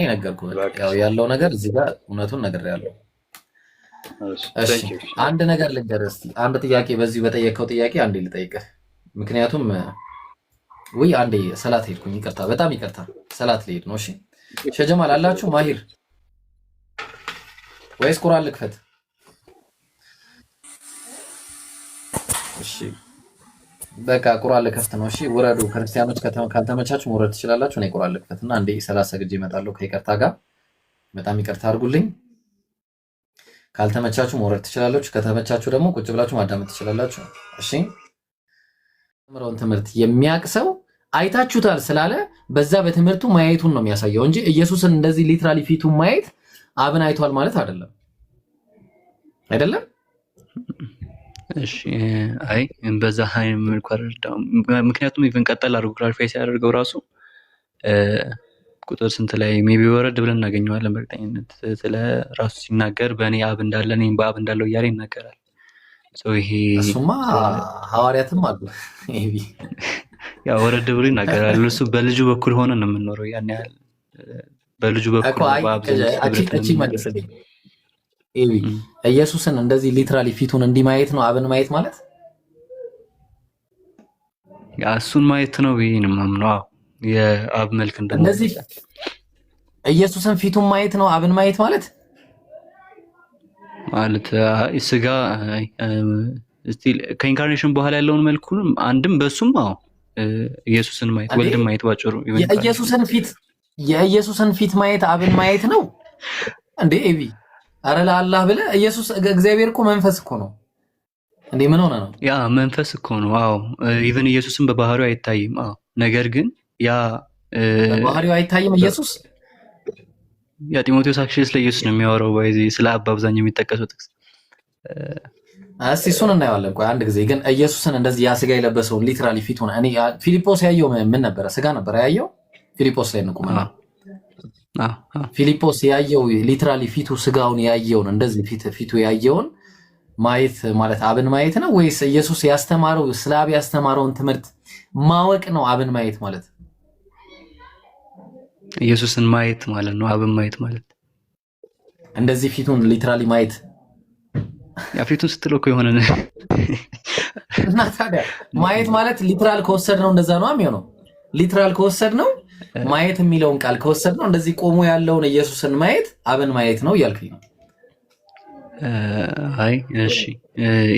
ነገርኩህ። ያው ያለው ነገር እዚህ ጋር እውነቱን ነግሬያለሁ። እሺ አንድ ነገር ልንገርህ እስኪ። አንድ ጥያቄ በዚህ በጠየቀው ጥያቄ አንዴ ልጠይቅህ። ምክንያቱም አንዴ ሰላት ሄድኩኝ። ይቅርታ፣ በጣም ይቅርታ፣ ሰላት ልሄድ ነው። እሺ ሸጀማል አላችሁ? ማሂር ወይስ ቁርአን ልክፈት? እሺ በቃ ቁርአን ልከፍት ነው። እሺ ውረዱ። ክርስቲያኖች ካልተመቻችሁ መውረድ ትችላላችሁ። እኔ ቁርአን ልክፈትና አንዴ ሰላት ሰግጄ እመጣለሁ ከይቅርታ ጋር። በጣም ይቅርታ አድርጉልኝ። ካልተመቻችሁ መውረድ ትችላላችሁ። ከተመቻችሁ ደግሞ ቁጭ ብላችሁ ማዳመጥ ትችላላችሁ። እሺ ምራውን ትምህርት የሚያቅሰው አይታችሁታል ስላለ በዛ በትምህርቱ ማየቱን ነው የሚያሳየው እንጂ ኢየሱስን እንደዚህ ሊትራሊ ፊቱን ማየት አብን አይቷል ማለት አይደለም። እሺ አይ በዛ መልኩ አይደለም። ምክንያቱም ኢቭን ቀጠል አድርጎ ክላሪፋይ ሲያደርገው ራሱ ቁጥር ስንት ላይ ሜቢ ወረድ ብለን እናገኘዋለን። በእርግጠኝነት ስለ ራሱ ሲናገር በእኔ አብ እንዳለ እኔም በአብ እንዳለው እያለ ይናገራል። ይሄ እሱማ ሐዋርያትም አሉ ያው ወረድ ብሎ ይናገራል። እሱ በልጁ በኩል ሆነ ነው የምንኖረው። ያን ያህል በልጁ በኩል ኢየሱስን እንደዚህ ሊትራሊ ፊቱን እንዲማየት ነው አብን ማየት ማለት እሱን ማየት ነው ብዬ ነው የማምነው። የአብ መልክ እንደዚህ ኢየሱስን ፊቱን ማየት ነው አብን ማየት ማለት ስጋ ስቲል ከኢንካርኔሽን በኋላ ያለውን መልኩን አንድም በሱም ኢየሱስን ማየት ወልድን ማየት ባጭሩ የኢየሱስን ፊት ማየት አብን ማየት ነው እንዴ? ኤቢ አረ ለአላህ ብለህ ኢየሱስ እግዚአብሔር እኮ መንፈስ እኮ ነው እንዴ? ምን ሆነ ነው? ያ መንፈስ እኮ ነው። ኢቭን ኢየሱስን በባህሪው አይታይም። ነገር ግን ያ ባህሪው አይታይም ኢየሱስ። ያ ጢሞቴዎስ አክቹዋሊ ስለ ኢየሱስ ነው የሚያወራው። ባይዚ ስለ አብ አብዛኛው የሚጠቀሰው ጥቅስ እስቲ እሱን እናየዋለን። ቆይ አንድ ጊዜ ግን ኢየሱስን እንደዚህ ያ ስጋ የለበሰውን ሊትራሊ ፊቱን እኔ ፊሊጶስ ያየው ምን ነበረ? ስጋ ነበረ ያየው። ፊሊጶስ ላይ እንቁምና ፊሊጶስ ያየው ሊትራሊ ፊቱ ስጋውን ያየውን እንደዚህ ፊቱ ያየውን ማየት ማለት አብን ማየት ነው ወይስ ኢየሱስ ያስተማረው ስለ አብ ያስተማረውን ትምህርት ማወቅ ነው አብን ማየት ማለት? ኢየሱስን ማየት ማለት ነው አብን ማየት ማለት። እንደዚህ ፊቱን ሊትራሊ ማየት ያ ፊቱን ስትለው እኮ የሆነ እና ታዲያ ማየት ማለት ሊትራል ከወሰድነው እንደዛ ነው የሚሆነው። ሊትራል ከወሰድነው ማየት የሚለውን ቃል ከወሰድነው እንደዚህ ቆሞ ያለውን ኢየሱስን ማየት አብን ማየት ነው እያልኩኝ ነው። አይ እሺ፣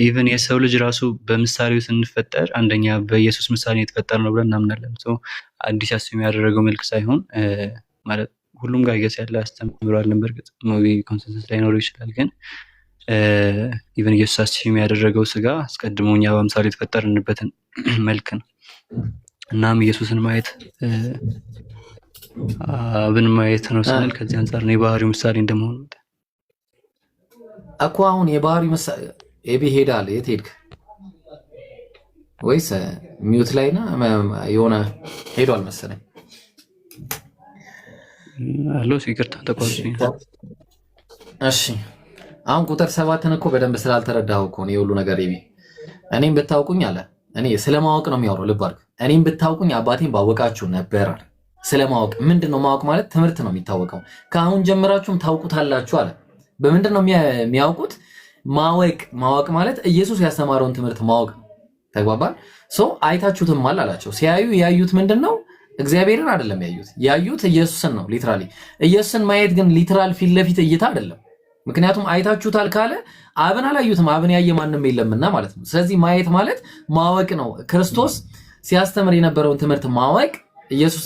ኢቭን የሰው ልጅ ራሱ በምሳሌው ስንፈጠር አንደኛ በኢየሱስ ምሳሌ የተፈጠረ ነው ብለን እናምናለን። አዲስ ያስም ያደረገው መልክ ሳይሆን ማለት ሁሉም ጋር ገስ ያለ አስተምሯልን። በእርግጥ ሞቢ ኮንሰንሰስ ላይኖረው ይችላል፣ ግን ኢቭን ኢየሱስ አስም ያደረገው ስጋ አስቀድሞ እኛ በምሳሌ የተፈጠርንበትን መልክ ነው። እናም ኢየሱስን ማየት አብን ማየት ነው ስንል ከዚህ አንጻር ነው የባህሪው ምሳሌ እንደመሆኑ እኮ አሁን የባህሪው ምሳሌ ኤቢ ሄዳል። የት ሄድክ? ወይስ ሚውት ላይ ና የሆነ ሄዷል መሰለኝ። አሎ ይቅርታ ተቋርጦኝ። እሺ አሁን ቁጥር 7ን እኮ በደንብ ስላልተረዳኸው እኮ ነው የሁሉ ነገር። ኤቢ እኔም ብታውቁኝ አለ። እኔ ስለማወቅ ነው የሚያወራው። ልብ አድርግ። እኔም ብታውቁኝ አባቴን ባወቃችሁ ነበር አለ። ስለማወቅ ምንድነው ማወቅ ማለት? ትምህርት ነው የሚታወቀው። ከአሁን ጀምራችሁም ታውቁታላችሁ አለ። በምንድን ነው የሚያውቁት? ማወቅ ማለት ኢየሱስ ያስተማረውን ትምህርት ማወቅ ነው። ተግባባል? አይታችሁትም አላቸው። ሲያዩ ያዩት ምንድን ነው? እግዚአብሔርን አይደለም ያዩት ኢየሱስን ነው። ሊትራሊ ኢየሱስን ማየት ግን ሊትራል ፊት ለፊት እይታ አይደለም። ምክንያቱም አይታችሁታል ካለ አብን አላዩትም፣ አብን ያየ ማንም የለምና ማለት ነው። ስለዚህ ማየት ማለት ማወቅ ነው። ክርስቶስ ሲያስተምር የነበረውን ትምህርት ማወቅ ኢየሱስ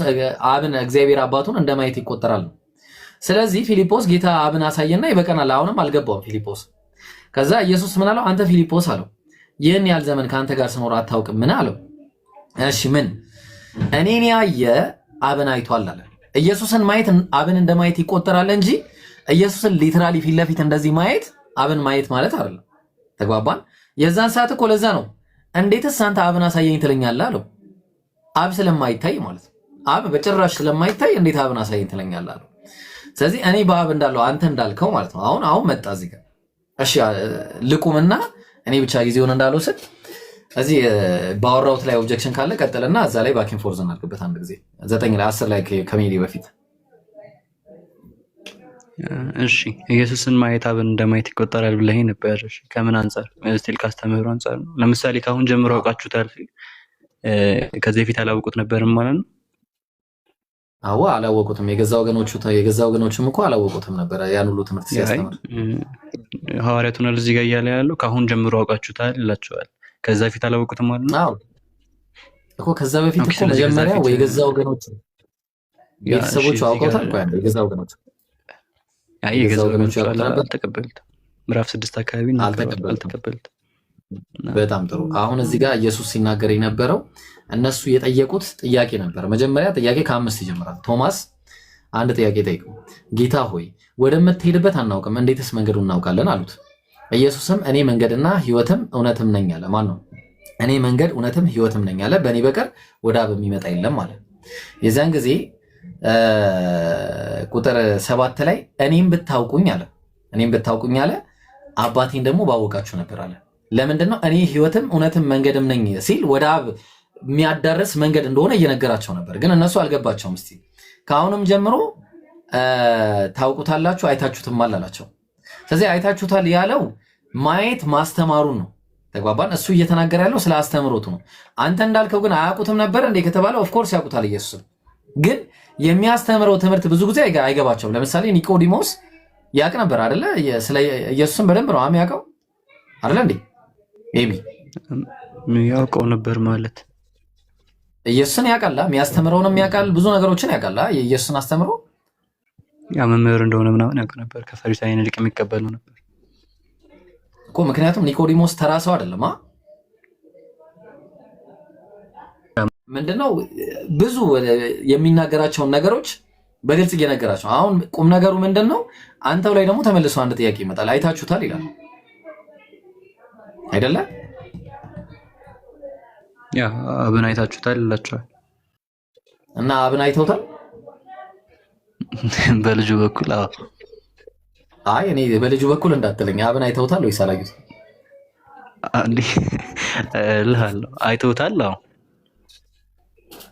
አብን እግዚአብሔር አባቱን እንደማየት ይቆጠራል ነው። ስለዚህ ፊልጶስ ጌታ አብን አሳየና ይበቀናል። አሁንም አልገባውም ፊልጶስ። ከዛ ኢየሱስ ምን አለው? አንተ ፊልጶስ አለው ይህን ያህል ዘመን ከአንተ ጋር ስኖር አታውቅም? ምን አለው? እሺ ምን? እኔን ያየ አብን አይቷል አለ። ኢየሱስን ማየት አብን እንደማየት ይቆጠራል እንጂ ኢየሱስን ሊትራሊ ፊት ለፊት እንደዚህ ማየት አብን ማየት ማለት አይደለም። ተግባባን? የዛን ሰዓት እኮ ለዛ ነው እንዴትስ አንተ አብን አሳየኝ ትለኛለህ አለው። አብ ስለማይታይ ማለት ነው። አብ በጭራሽ ስለማይታይ እንዴት አብን አሳየኝ ትለኛለህ አለው። ስለዚህ እኔ በአብ እንዳለው አንተ እንዳልከው ማለት ነው። አሁን መጣ እዚህ ጋር። እሺ ልቁምና እኔ ብቻ ጊዜውን እንዳልወስድ እዚህ ባወራሁት ላይ ኦብጀክሽን ካለ ቀጥልና እዛ ላይ ባኪን ፎርዝ እናድርግበት አንድ ጊዜ 9 ላይ 10 ላይ ከመሄዴ በፊት። እሺ ኢየሱስን ማየት አብን እንደማየት ይቆጠራል ብለህ ነበር። እሺ ከምን አንጻር? ስቲል ካስተምህሩ አንጻር ነው። ለምሳሌ ካሁን ጀምሮ አውቃችሁታል፣ ከዚህ በፊት አላወቁት ነበርም ማለት ነው። አዎ አላወቁትም። የገዛ ወገኖቹም እኮ አላወቁትም ነበር ያን ሁሉ ትምህርት ሲያስተምር። ሐዋርያቱን እዚህ ጋር እያለ ያለው ካሁን ጀምሮ አውቃችሁታል ይላቸዋል። ከዛ በፊት አላወቁትም ማለት ነው። አዎ እኮ ከዛ በፊት እኮ መጀመሪያ ወይ የገዛ ወገኖቹ ቤተሰቦቹ አውቀውታል። ቆይ አንዴ የገዛ ወገኖቹ የገዛ ወገኖቹ አልተቀበሉትም። ምዕራፍ 6 አካባቢ አልተቀበሉትም። በጣም ጥሩ። አሁን እዚህ ጋር ኢየሱስ ሲናገር የነበረው እነሱ የጠየቁት ጥያቄ ነበር። መጀመሪያ ጥያቄ ከ5 ይጀምራል። ቶማስ አንድ ጥያቄ ጠይቀው፣ ጌታ ሆይ ወደምትሄድበት አናውቅም፣ እንዴትስ መንገዱን እናውቃለን አሉት። ኢየሱስም እኔ መንገድና ሕይወትም እውነትም ነኝ አለ። ማን ነው? እኔ መንገድ እውነትም ሕይወትም ነኝ አለ። በእኔ በቀር ወደ አብ የሚመጣ የለም አለ። የዚያን ጊዜ ቁጥር 7 ላይ እኔም ብታውቁኝ አለ አባቴን ደግሞ ባወቃችሁ ነበር አለ። ለምንድን ነው እኔ ሕይወትም እውነትም መንገድም ነኝ ሲል ወደ አብ የሚያዳርስ መንገድ እንደሆነ እየነገራቸው ነበር። ግን እነሱ አልገባቸውም። እስቲ ከአሁንም ጀምሮ ታውቁታላችሁ አይታችሁትማል አላቸው። ስለዚህ አይታችሁታል ያለው ማየት ማስተማሩን ነው። ተግባባን? እሱ እየተናገረ ያለው ስለ አስተምሮቱ ነው። አንተ እንዳልከው ግን አያውቁትም ነበር እንዴ ከተባለ ኦፍኮርስ ያውቁታል። ኢየሱስን ግን የሚያስተምረው ትምህርት ብዙ ጊዜ አይገባቸውም። ለምሳሌ ኒቆዲሞስ ያውቅ ነበር አይደለ? ስለ ኢየሱስን በደንብ ነው የሚያውቀው አይደለ እንዴ? ያውቀው ነበር ማለት ኢየሱስን ያውቃል፣ የሚያስተምረውንም ያውቃል፣ ብዙ ነገሮችን ያውቃል። የኢየሱስን አስተምሮ ያ መምህር እንደሆነ ምናምን ያውቅ ነበር። ከፈሪሳውያን ይልቅ የሚቀበለው ነበር እኮ። ምክንያቱም ኒቆዲሞስ ተራ ሰው አይደለም። ምንድነው ብዙ የሚናገራቸውን ነገሮች በግልጽ እየነገራቸው አሁን ቁም ነገሩ ምንድነው አንተው ላይ ደግሞ ተመልሶ አንድ ጥያቄ ይመጣል አይታችሁታል ይላል አይደለ ያ አብን አይታችሁታል ይላችኋል እና አብን አይተውታል በልጁ በኩል አይ እኔ በልጁ በኩል እንዳትለኝ አብን አይተውታል ወይስ አላዩት አንዴ ልሃለሁ አይተውታል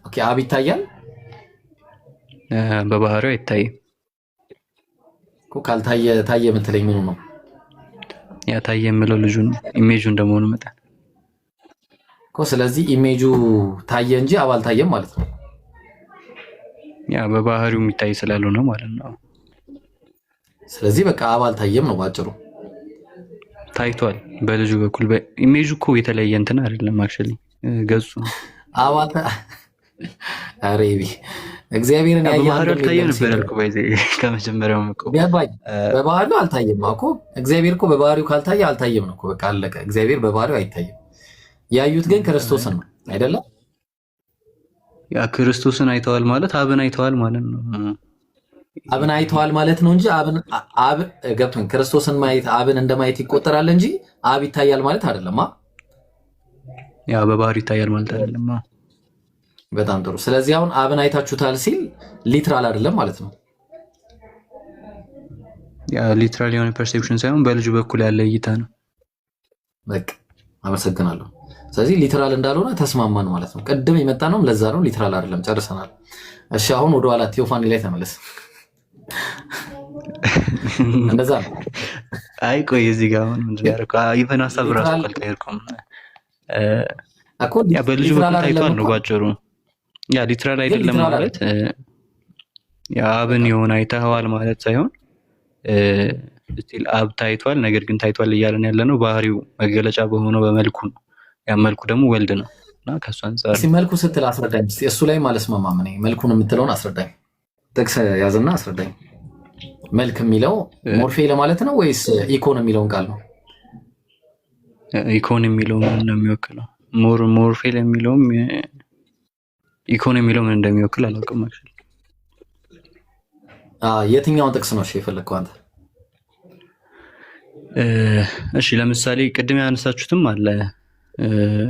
ኦኬ አብ ይታያል በባህሪው አይታይም እኮ ካልታየ ታየ የምትለኝ ምኑ ነው ያ ታየ የምለው ልጁን ኢሜጁ እንደመሆኑ መጣን እኮ ስለዚህ ኢሜጁ ታየ እንጂ አብ አልታየም ማለት ነው ያ በባህሪው የሚታይ ስላልሆነ ማለት ነው ስለዚህ በቃ አብ አልታየም ነው ባጭሩ ታይቷል በልጁ በኩል በኢሜጁ እኮ የተለየ እንትን አይደለም አክቹሊ ገጹ አባታ አሬቢ እግዚአብሔርን ያያለው ታየው ነበር እኮ ባይዘ ከመጀመሪያው እኮ በባህሪው አልታየም እኮ እግዚአብሔር እኮ በባህሪው ካልታየ አልታየም ነው እኮ በቃ አለቀ እግዚአብሔር በባህሪው አይታየም ያዩት ግን ክርስቶስን ነው አይደለም ያ ክርስቶስን አይተዋል ማለት አብን አይተዋል ማለት ነው አብን አይተዋል ማለት ነው እንጂ አብ ገብቶኝ ክርስቶስን ማየት አብን እንደማየት ይቆጠራል እንጂ አብ ይታያል ማለት አይደለም ያ በባህሪው ይታያል ማለት አይደለም በጣም ጥሩ ስለዚህ አሁን አብን አይታችሁታል ሲል ሊትራል አይደለም ማለት ነው ያ ሊትራል የሆነ ፐርሴፕሽን ሳይሆን በልጁ በኩል ያለ እይታ ነው በቃ አመሰግናለሁ ስለዚህ ሊትራል እንዳልሆነ ተስማማን ማለት ነው ቀደም የመጣ ነው ለዛ ነው ሊትራል አይደለም ጨርሰናል እሺ አሁን ወደ ኋላ ቴዎፋኒ ላይ ተመለስ እንደዛ አይ ቆይ እዚህ ጋር አሁን ምንድን ያደረኩ ይፈና ሀሳብ ራሱ አልቀየርኩም ያ በልጁ በኩል ታይቷል ነው ባጭሩ ያ ሊትራል አይደለም ማለት ያ አብን የሆነ አይተኸዋል ማለት ሳይሆን ስቲል አብ ታይቷል ነገር ግን ታይቷል እያለን ያለ ነው ባህሪው መገለጫ በሆነው በመልኩ ነው ያ መልኩ ደግሞ ወልድ ነው እና ከሱ አንፃር መልኩ ስትል አስረዳኝ እስቲ እሱ ላይ ማለት ማማም ነኝ መልኩን የምትለውን አስረዳኝ ጥቅስ ያዝና አስረዳኝ መልክ የሚለው ሞርፌ ለማለት ነው ወይስ ኢኮን የሚለውን ቃል ነው ኢኮን የሚለው ምን ነው የሚወክለው ሞርፌ ለሚለው ኢኮን የሚለው ምን እንደሚወክል አላውቅም አክቹሊ የትኛውን ጥቅስ ነው እሺ የፈለከው አንተ እሺ ለምሳሌ ቅድም ያነሳችሁትም አለ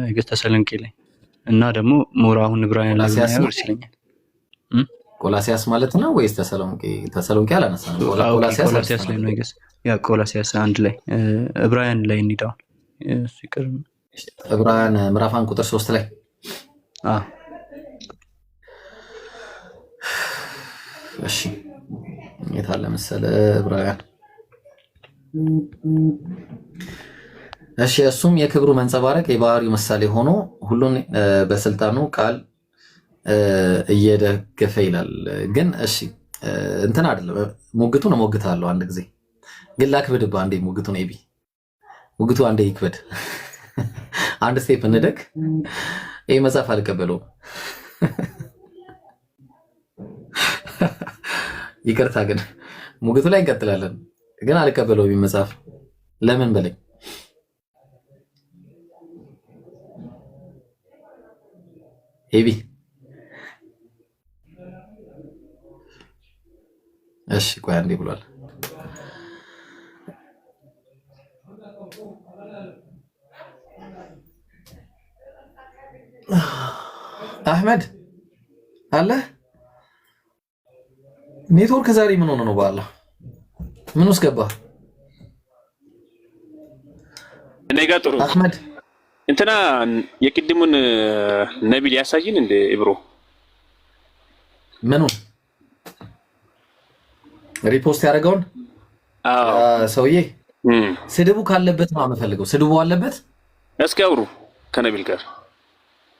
አይገስ ተሰሎንቄ ላይ እና ደግሞ ሞራ አሁን ዕብራውያን ላይ ያወርስ ይለኛል ቆላሲያስ ማለት ነው ወይስ ተሰሎንቄ አላነሳንም ቆላሲያስ ላይ ነው አይገስ ያ ቆላሲያስ አንድ ላይ ዕብራውያን ላይ እንሂዳው እሱ ይቀር ዕብራውያን ምዕራፍ 1 ቁጥር 3 ላይ እሺ የታለ መሰለ ዕብራውያን እሺ እሱም የክብሩ መንጸባረቅ የባህሪው ምሳሌ ሆኖ ሁሉን በስልጣኑ ቃል እየደገፈ ይላል ግን እሺ እንትን አይደለም ሙግቱን እሞግታለሁ አንድ ጊዜ ግን ላክብድብህ አንዴ ሙግቱን ኤቢ ሙግቱ አንዴ ይክበድ አንድ ስቴፕ እንደግ ይሄ መጽሐፍ አልቀበለውም ይቅርታ ግን ሙግቱ ላይ እንቀጥላለን ግን አልቀበለውም መጽሐፍ ለምን በለኝ ኤቢ እሺ ቆይ አንዴ ብሏል አህመድ አለ ኔትወርክ ዛሬ ምን ሆነ ነው ባላ ምን ውስጥ ገባ እኔ ጋር ጥሩ አህመድ እንትና የቅድሙን ነቢል ያሳይን እንደ ኢብሮ ምኑን ሪፖስት ያደረገውን ሰውዬ ስድቡ ካለበት ነው የምፈልገው ስድቡ አለበት እስኪ አውሩ ከነቢል ጋር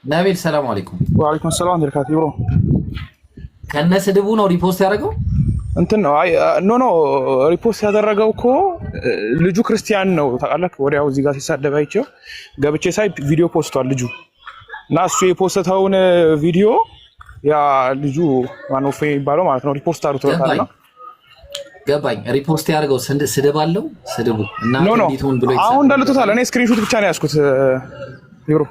ነቢል ሰላም አለይኩም ወአለይኩም ሰላም ወበረካቱ ብሮ ከነ ስድቡ ነው ሪፖስት ያደረገው እንትን ነው አይ ኖ ሪፖስት ያደረገው እኮ ልጁ ክርስቲያን ነው ታውቃለህ ወዲያው እዚህ ጋር ሲሳደብ አይቼው ገብቼ ሳይ ቪዲዮ ፖስቷል ልጁ እና እሱ የፖስተውን ቪዲዮ ያ ልጁ ማኖፌ የሚባለው ማለት ነው ሪፖስት አድርጎታልና ገባኝ ሪፖስት ያደረገው ስድብ አለው ስድቡ እና እንዴት ሆን ብሎ አሁን እንዳልቶታል እኔ ስክሪንሾት ብቻ ነው ያስኩት ብሮ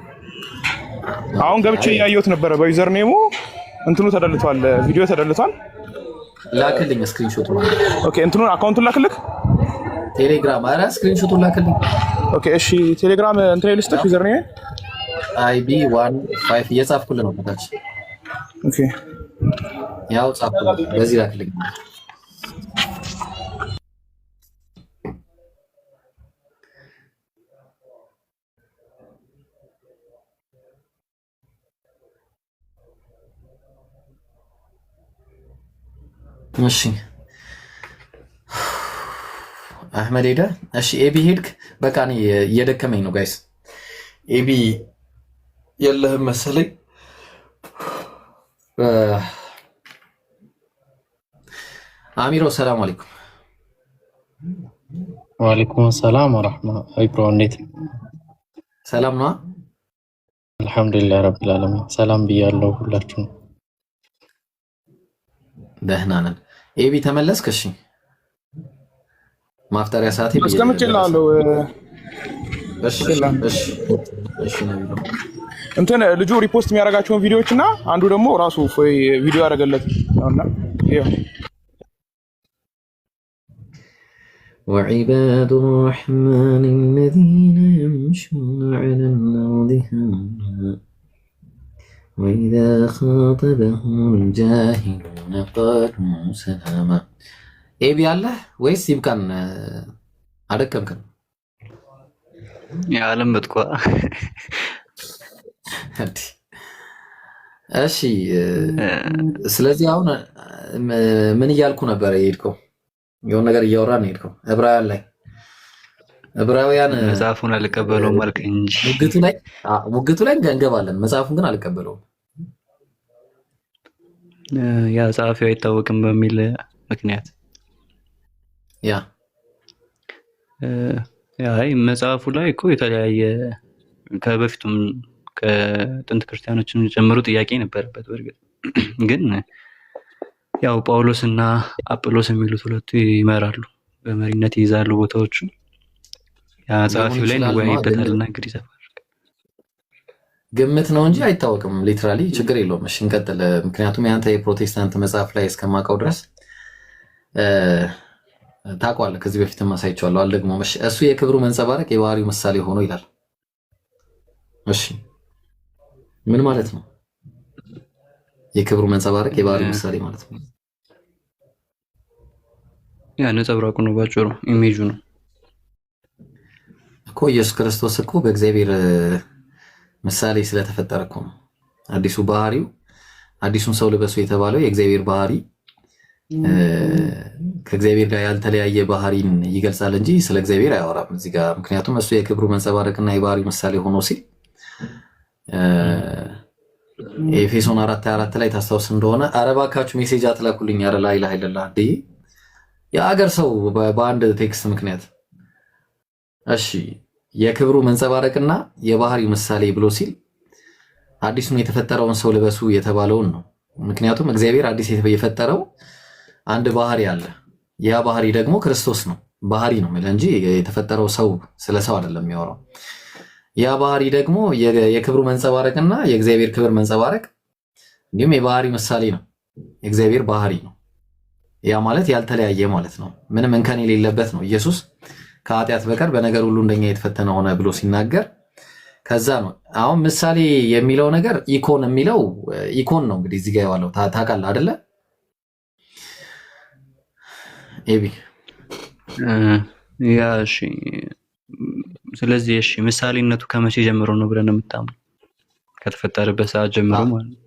አሁን ገብቼ እያየሁት ነበረ። በዩዘር ኔሙ እንትኑ ተደልቷል፣ ቪዲዮ ተደልቷል። ላክልኝ ስክሪንሾት ማለት ኦኬ። እንትኑን አካውንቱን ላክልክ ቴሌግራም። ኧረ ስክሪንሾቱን ላክልኝ። ኦኬ እሺ። ቴሌግራም እንትን ልስጥክ ዩዘር ኔም IB15 እየጻፍኩልህ ነው ታች። ኦኬ ያው ጻፍኩልህ፣ በዚህ ላክልኝ። እሺ አህመድ ሄደ። እሺ ኤቢ ሄድክ? በቃ እኔ እየደከመኝ ነው ጋይስ። ኤቢ የለህም መሰለኝ። አሚሮ ሰላም አለይኩም። ወአለይኩም ሰላም ወራህማ። አይብሮ እንዴት ሰላም ነው? አልሐምዱሊላህ ረቢል ዓለሚን። ሰላም ብያለሁ ሁላችሁም። ደህና ነን። ኤቢ ተመለስክ? እሺ ማፍጠሪያ ሰዓት እስከምትችላለሁ። እሺ ነው እንትን ልጁ ሪፖስት የሚያደርጋቸውን ቪዲዮዎች እና አንዱ ደግሞ ራሱ ቪዲዮ ያደረገለት ነውና ይሄው وعباد الرحمن الذين يمشون على الأرض هونا وإذا خاطبهم الجاهلون قالوا سلاما ኤቢ አለ ወይስ ይብቃን? አደከምከን? የዓለም በጥቋ እሺ። ስለዚህ አሁን ምን እያልኩ ነበር የሄድከው? የሆነ ነገር እያወራን የሄድከው ዕብራውያን ላይ ዕብራውያን መጽሐፉን አልቀበለውም አልክ እንጂ ሙግቱ ላይ እንገባለን። መጽሐፉን ግን አልቀበለውም። ያ ጸሐፊው አይታወቅም በሚል ምክንያት አይ መጽሐፉ ላይ እኮ የተለያየ ከበፊቱም ከጥንት ክርስቲያኖችን ጀምሮ ጥያቄ ነበረበት። በእርግጥ ግን ያው ጳውሎስ እና አጵሎስ የሚሉት ሁለቱ ይመራሉ፣ በመሪነት ይይዛሉ ቦታዎቹ። ያ ጸሐፊው ላይ እንወያይበታልና እንግዲህ ግምት ነው እንጂ አይታወቅም። ሊትራሊ ችግር የለውም። እሺ እንቀጥል። ምክንያቱም ያንተ የፕሮቴስታንት መጽሐፍ ላይ እስከማውቀው ድረስ ታውቀዋለህ፣ ከዚህ በፊትም አሳይቼዋለሁ፣ አልደግሞም። እሺ እሱ የክብሩ መንጸባረቅ የባህሪው ምሳሌ ሆኖ ይላል። እሺ ምን ማለት ነው? የክብሩ መንጸባረቅ የባህሪው ምሳሌ ማለት ነው ያ ነጸብራቁ ነው፣ ባጭሩ ኢሜጁ ነው እኮ። ኢየሱስ ክርስቶስ እኮ በእግዚአብሔር ምሳሌ ስለተፈጠረ እኮ ነው። አዲሱ ባህሪው አዲሱን ሰው ልበሱ የተባለው የእግዚአብሔር ባህሪ ከእግዚአብሔር ጋር ያልተለያየ ባህሪን ይገልጻል እንጂ ስለ እግዚአብሔር አያወራም እዚህ ጋር። ምክንያቱም እሱ የክብሩ መንጸባረቅና የባህሪው ምሳሌ ሆኖ ሲል ኤፌሶን 4:24 ላይ ታስታውስ እንደሆነ ኧረ እባካችሁ ሜሴጅ አትላኩልኝ። ኧረ ላ ኢላሀ ኢለላህ እንዴ የአገር ሰው በአንድ ቴክስት ምክንያት። እሺ የክብሩ መንጸባረቅና የባህሪው ምሳሌ ብሎ ሲል አዲሱን የተፈጠረውን ሰው ልበሱ የተባለውን ነው። ምክንያቱም እግዚአብሔር አዲስ የፈጠረው አንድ ባህሪ አለ። ያ ባህሪ ደግሞ ክርስቶስ ነው። ባህሪ ነው እንጂ የተፈጠረው ሰው ስለ ሰው አይደለም የሚያወራው። ያ ባህሪ ደግሞ የክብሩ መንጸባረቅና የእግዚአብሔር ክብር መንጸባረቅ እንዲሁም የባህሪ ምሳሌ ነው። የእግዚአብሔር ባህሪ ነው። ያ ማለት ያልተለያየ ማለት ነው። ምንም እንከን የሌለበት ነው። ኢየሱስ ከኃጢአት በቀር በነገር ሁሉ እንደኛ የተፈተነ ሆነ ብሎ ሲናገር ከዛ ነው። አሁን ምሳሌ የሚለው ነገር ኢኮን የሚለው ኢኮን ነው እንግዲህ እዚህ ጋር ያለው ታውቃለህ አይደለ ኤቢ? ያ እሺ። ስለዚህ እሺ ምሳሌነቱ ከመቼ ጀምሮ ነው ብለን የምታምነው? ከተፈጠረበት ሰዓት ጀምሮ ማለት ነው።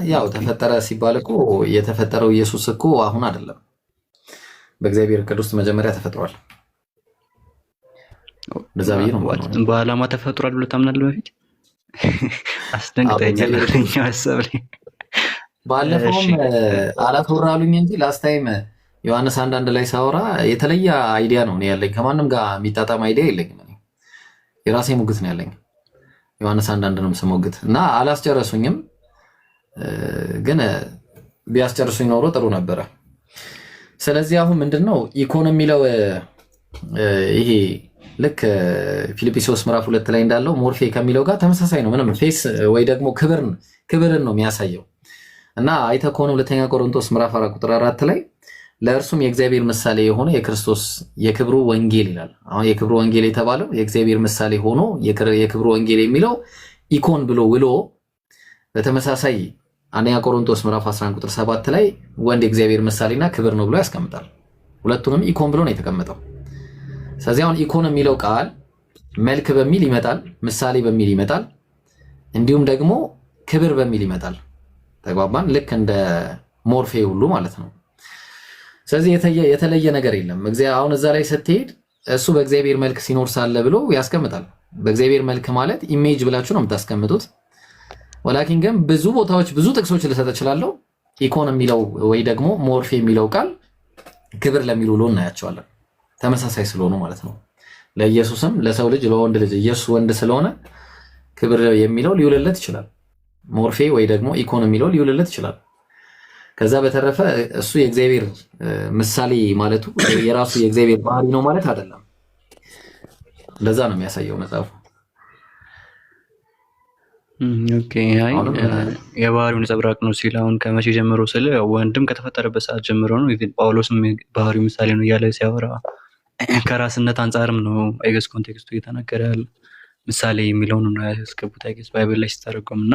ያው ተፈጠረ ሲባል እኮ የተፈጠረው ኢየሱስ እኮ አሁን አይደለም፣ በእግዚአብሔር ዕቅድ ውስጥ መጀመሪያ ተፈጥሯል። እንደዛ ብዬ ነው በዓላማ ተፈጥሯል ብሎ ታምናለህ? በፊት አስደንግጠኛል። ሀሳብ ላይ ባለፈውም አላተወራሉኝ እንጂ ላስት ታይም ዮሐንስ 1:1 ላይ ሳወራ የተለየ አይዲያ ነው ያለኝ። ከማንም ጋር የሚጣጣም አይዲያ የለኝም። የራሴ ሙግት ነው ያለኝ። ዮሐንስ 1:1 ነው የምሰሞግት እና አላስጨረሱኝም። ግን ቢያስጨርሱኝ ኖሮ ጥሩ ነበረ። ስለዚህ አሁን ምንድነው ኢኮን የሚለው ይሄ ልክ ፊልጵስዩስ ምዕራፍ 2 ላይ እንዳለው ሞርፌ ከሚለው ጋር ተመሳሳይ ነው። ምንም ፌስ ወይ ደግሞ ክብርን ነው የሚያሳየው። እና አይተህ ከሆነ ሁለተኛ ቆሮንቶስ ምዕራፍ 4 ቁጥር 4 ላይ ለእርሱም የእግዚአብሔር ምሳሌ የሆነ የክርስቶስ የክብሩ ወንጌል ይላል። አሁን የክብሩ ወንጌል የተባለው የእግዚአብሔር ምሳሌ ሆኖ የክብሩ ወንጌል የሚለው ኢኮን ብሎ ውሎ በተመሳሳይ አንደኛ ቆሮንቶስ ምዕራፍ 11 ቁጥር 7 ላይ ወንድ የእግዚአብሔር ምሳሌና ክብር ነው ብሎ ያስቀምጣል። ሁለቱንም ኢኮን ብሎ ነው የተቀመጠው። ስለዚህ አሁን ኢኮን የሚለው ቃል መልክ በሚል ይመጣል፣ ምሳሌ በሚል ይመጣል፣ እንዲሁም ደግሞ ክብር በሚል ይመጣል። ተግባባን? ልክ እንደ ሞርፌ ሁሉ ማለት ነው። ስለዚህ የተለየ ነገር የለም። አሁን እዛ ላይ ስትሄድ እሱ በእግዚአብሔር መልክ ሲኖር ሳለ ብሎ ያስቀምጣል። በእግዚአብሔር መልክ ማለት ኢሜጅ ብላችሁ ነው የምታስቀምጡት። ወላኪን ግን ብዙ ቦታዎች ብዙ ጥቅሶች ልሰጥ እችላለሁ። ኢኮን የሚለው ወይ ደግሞ ሞርፌ የሚለው ቃል ክብር ለሚል ውሎ እናያቸዋለን። ተመሳሳይ ስለሆኑ ማለት ነው። ለኢየሱስም ለሰው ልጅ ለወንድ ልጅ ኢየሱስ ወንድ ስለሆነ ክብር የሚለው ሊውልለት ይችላል። ሞርፌ ወይ ደግሞ ኢኮን የሚለው ሊውልለት ይችላል። ከዛ በተረፈ እሱ የእግዚአብሔር ምሳሌ ማለቱ የራሱ የእግዚአብሔር ባህሪ ነው ማለት አይደለም። ለዛ ነው የሚያሳየው መጽሐፉ። ኦኬ አይ የባህሪው ነጸብራቅ ነው ሲል አሁን ከመቼ ጀምሮ ስለ ወንድም ከተፈጠረበት ሰዓት ጀምሮ ነው። ኢቭን ጳውሎስም ባህሪው ምሳሌ ነው እያለ ሲያወራ ከራስነት አንጻርም ነው አይገስ ኮንቴክስቱ እየተናገረ ያለ ምሳሌ የሚለውን ነው ያስገቡት አይገስ ባይብል ላይ ሲተረጎም እና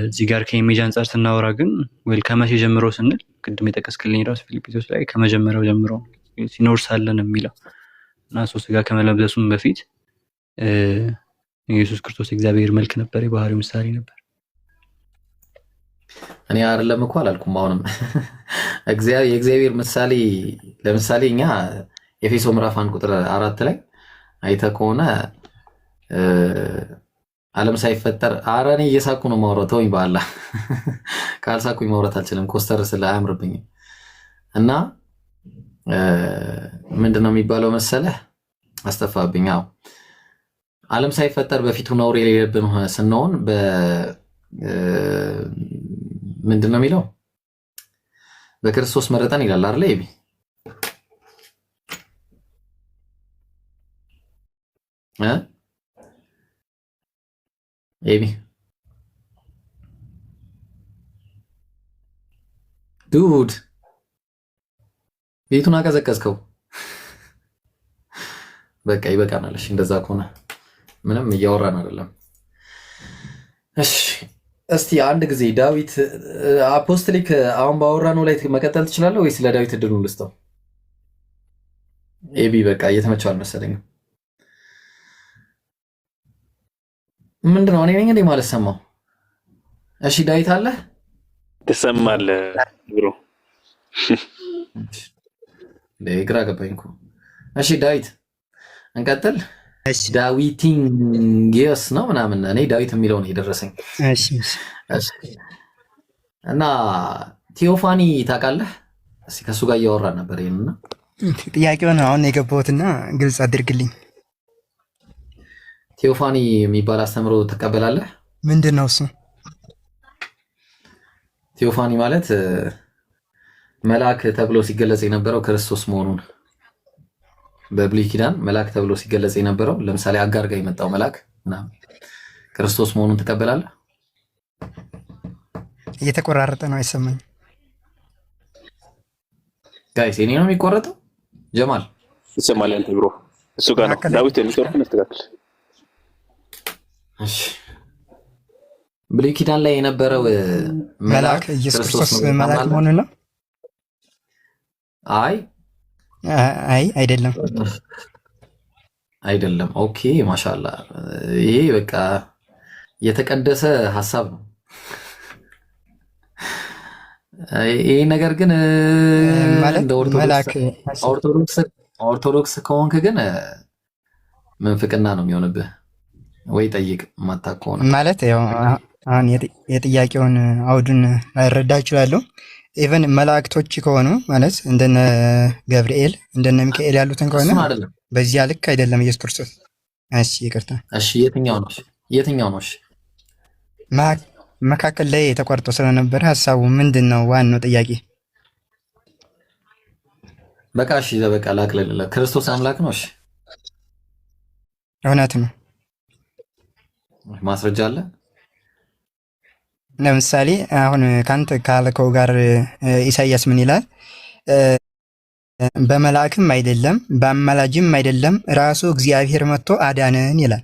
እዚህ ጋር ከኢሜጅ አንጻር ስናወራ ግን ወይ ከመቼ ጀምሮ ስንል ቅድም የጠቀስክልኝ ራሱ ፊልጵስዩስ ላይ ከመጀመሪያው ጀምሮ ሲኖር ሳለን የሚለው እና ሶስት ጋር ከመለብሰሱም በፊት ኢየሱስ ክርስቶስ እግዚአብሔር መልክ ነበር፣ የባህሪው ምሳሌ ነበር። እኔ አይደለም እኮ አላልኩም። አሁንም የእግዚአብሔር ምሳሌ ለምሳሌ እኛ ኤፌሶ ምዕራፍ 1 ቁጥር 4 ላይ አይተህ ከሆነ ዓለም ሳይፈጠር እኔ እየሳኩ ነው ማውራት። ተወኝ በኋላ ካልሳኩኝ ማውራት አልችልም። ኮስተር ስለ አያምርብኝም። እና ምንድነው የሚባለው መሰለህ አስተፋብኝ። አዎ ዓለም ሳይፈጠር በፊቱ ነውር የሌለብን ስንሆን ምንድነው የሚለው በክርስቶስ መረጠን ይላል አይደል? ይቢ ኤቢ ዱድ ቤቱን አቀዘቀዝከው። በቃ ይበቃናል። እሺ እንደዛ ከሆነ ምንም እያወራን አይደለም። እሺ እስቲ አንድ ጊዜ ዳዊት አፖስቶሊክ አሁን ባወራነው ላይ መቀጠል ትችላለህ ወይስ ለዳዊት እድሉን ልስጠው? ኤቢ በቃ እየተመቸው አልመሰለኝም። ምንድነው እኔ ነኝ እንዴ ማለት ሰማው? እሺ ዳዊት አለ ትሰማለህ ብሮ? ግራ ገባኝ እኮ። እሺ ዳዊት እንቀጥል። ዳዊቲንግስ ነው ምናምን እኔ ዳዊት የሚለው ነው የደረሰኝ። እና ቴዎፋኒ ታውቃለህ? እስኪ ከእሱ ጋር እያወራን ነበር። ይሄንና ጥያቄውን አሁን የገባሁትና ግልጽ አድርግልኝ። ቴዎፋኒ የሚባል አስተምሮ ትቀበላለህ? ምንድን ነው እሱ? ቴዎፋኒ ማለት መልአክ ተብሎ ሲገለጽ የነበረው ክርስቶስ መሆኑን በብሉይ ኪዳን መልአክ ተብሎ ሲገለጽ የነበረው ለምሳሌ አጋር ጋር የመጣው መልአክ ምናምን ክርስቶስ መሆኑን ትቀበላለህ? እየተቆራረጠ ነው አይሰማኝ። ጋይስ እኔ ነው የሚቆረጠው? ጀማል ይሰማል አንተ ብሮ? እሱ ጋር ነው ዳዊት ኔትወርክ ነስተካክል። እሺ ብሉይ ኪዳን ላይ የነበረው መልአክ ኢየሱስ ክርስቶስ መልአክ መሆኑን ነው? አይ አይደለም። ኦኬ ማሻአላ። ይሄ በቃ የተቀደሰ ሐሳብ ነው። ይሄ ነገር ግን እንደ ኦርቶዶክስ ከሆንክ ግን ምንፍቅና ነው የሚሆንብህ። ወይ ጠይቅ ማታውቅ ከሆነ ማለት ያው አሁን የጥያቄውን አውዱን አይረዳ እችላለሁ። ኢቨን መላእክቶች ከሆኑ ማለት እንደነ ገብርኤል እንደነ ሚካኤል ያሉትን ከሆነ በዚያ ልክ አይደለም ኢየሱስ ክርስቶስ። እሺ ይቅርታ። እሺ የትኛው ነው? እሺ መካከል ላይ ተቆርጦ ስለነበረ ሐሳቡ ምንድነው? ዋናው ጥያቄ በቃ እሺ በቃ ላቅልልህ። ክርስቶስ አምላክ ነው። እሺ እውነት ነው። ማስረጃ አለ። ለምሳሌ አሁን ካንተ ካልከው ጋር ኢሳይያስ ምን ይላል? በመላእክም አይደለም በአማላጅም አይደለም ራሱ እግዚአብሔር መጥቶ አዳነን ይላል።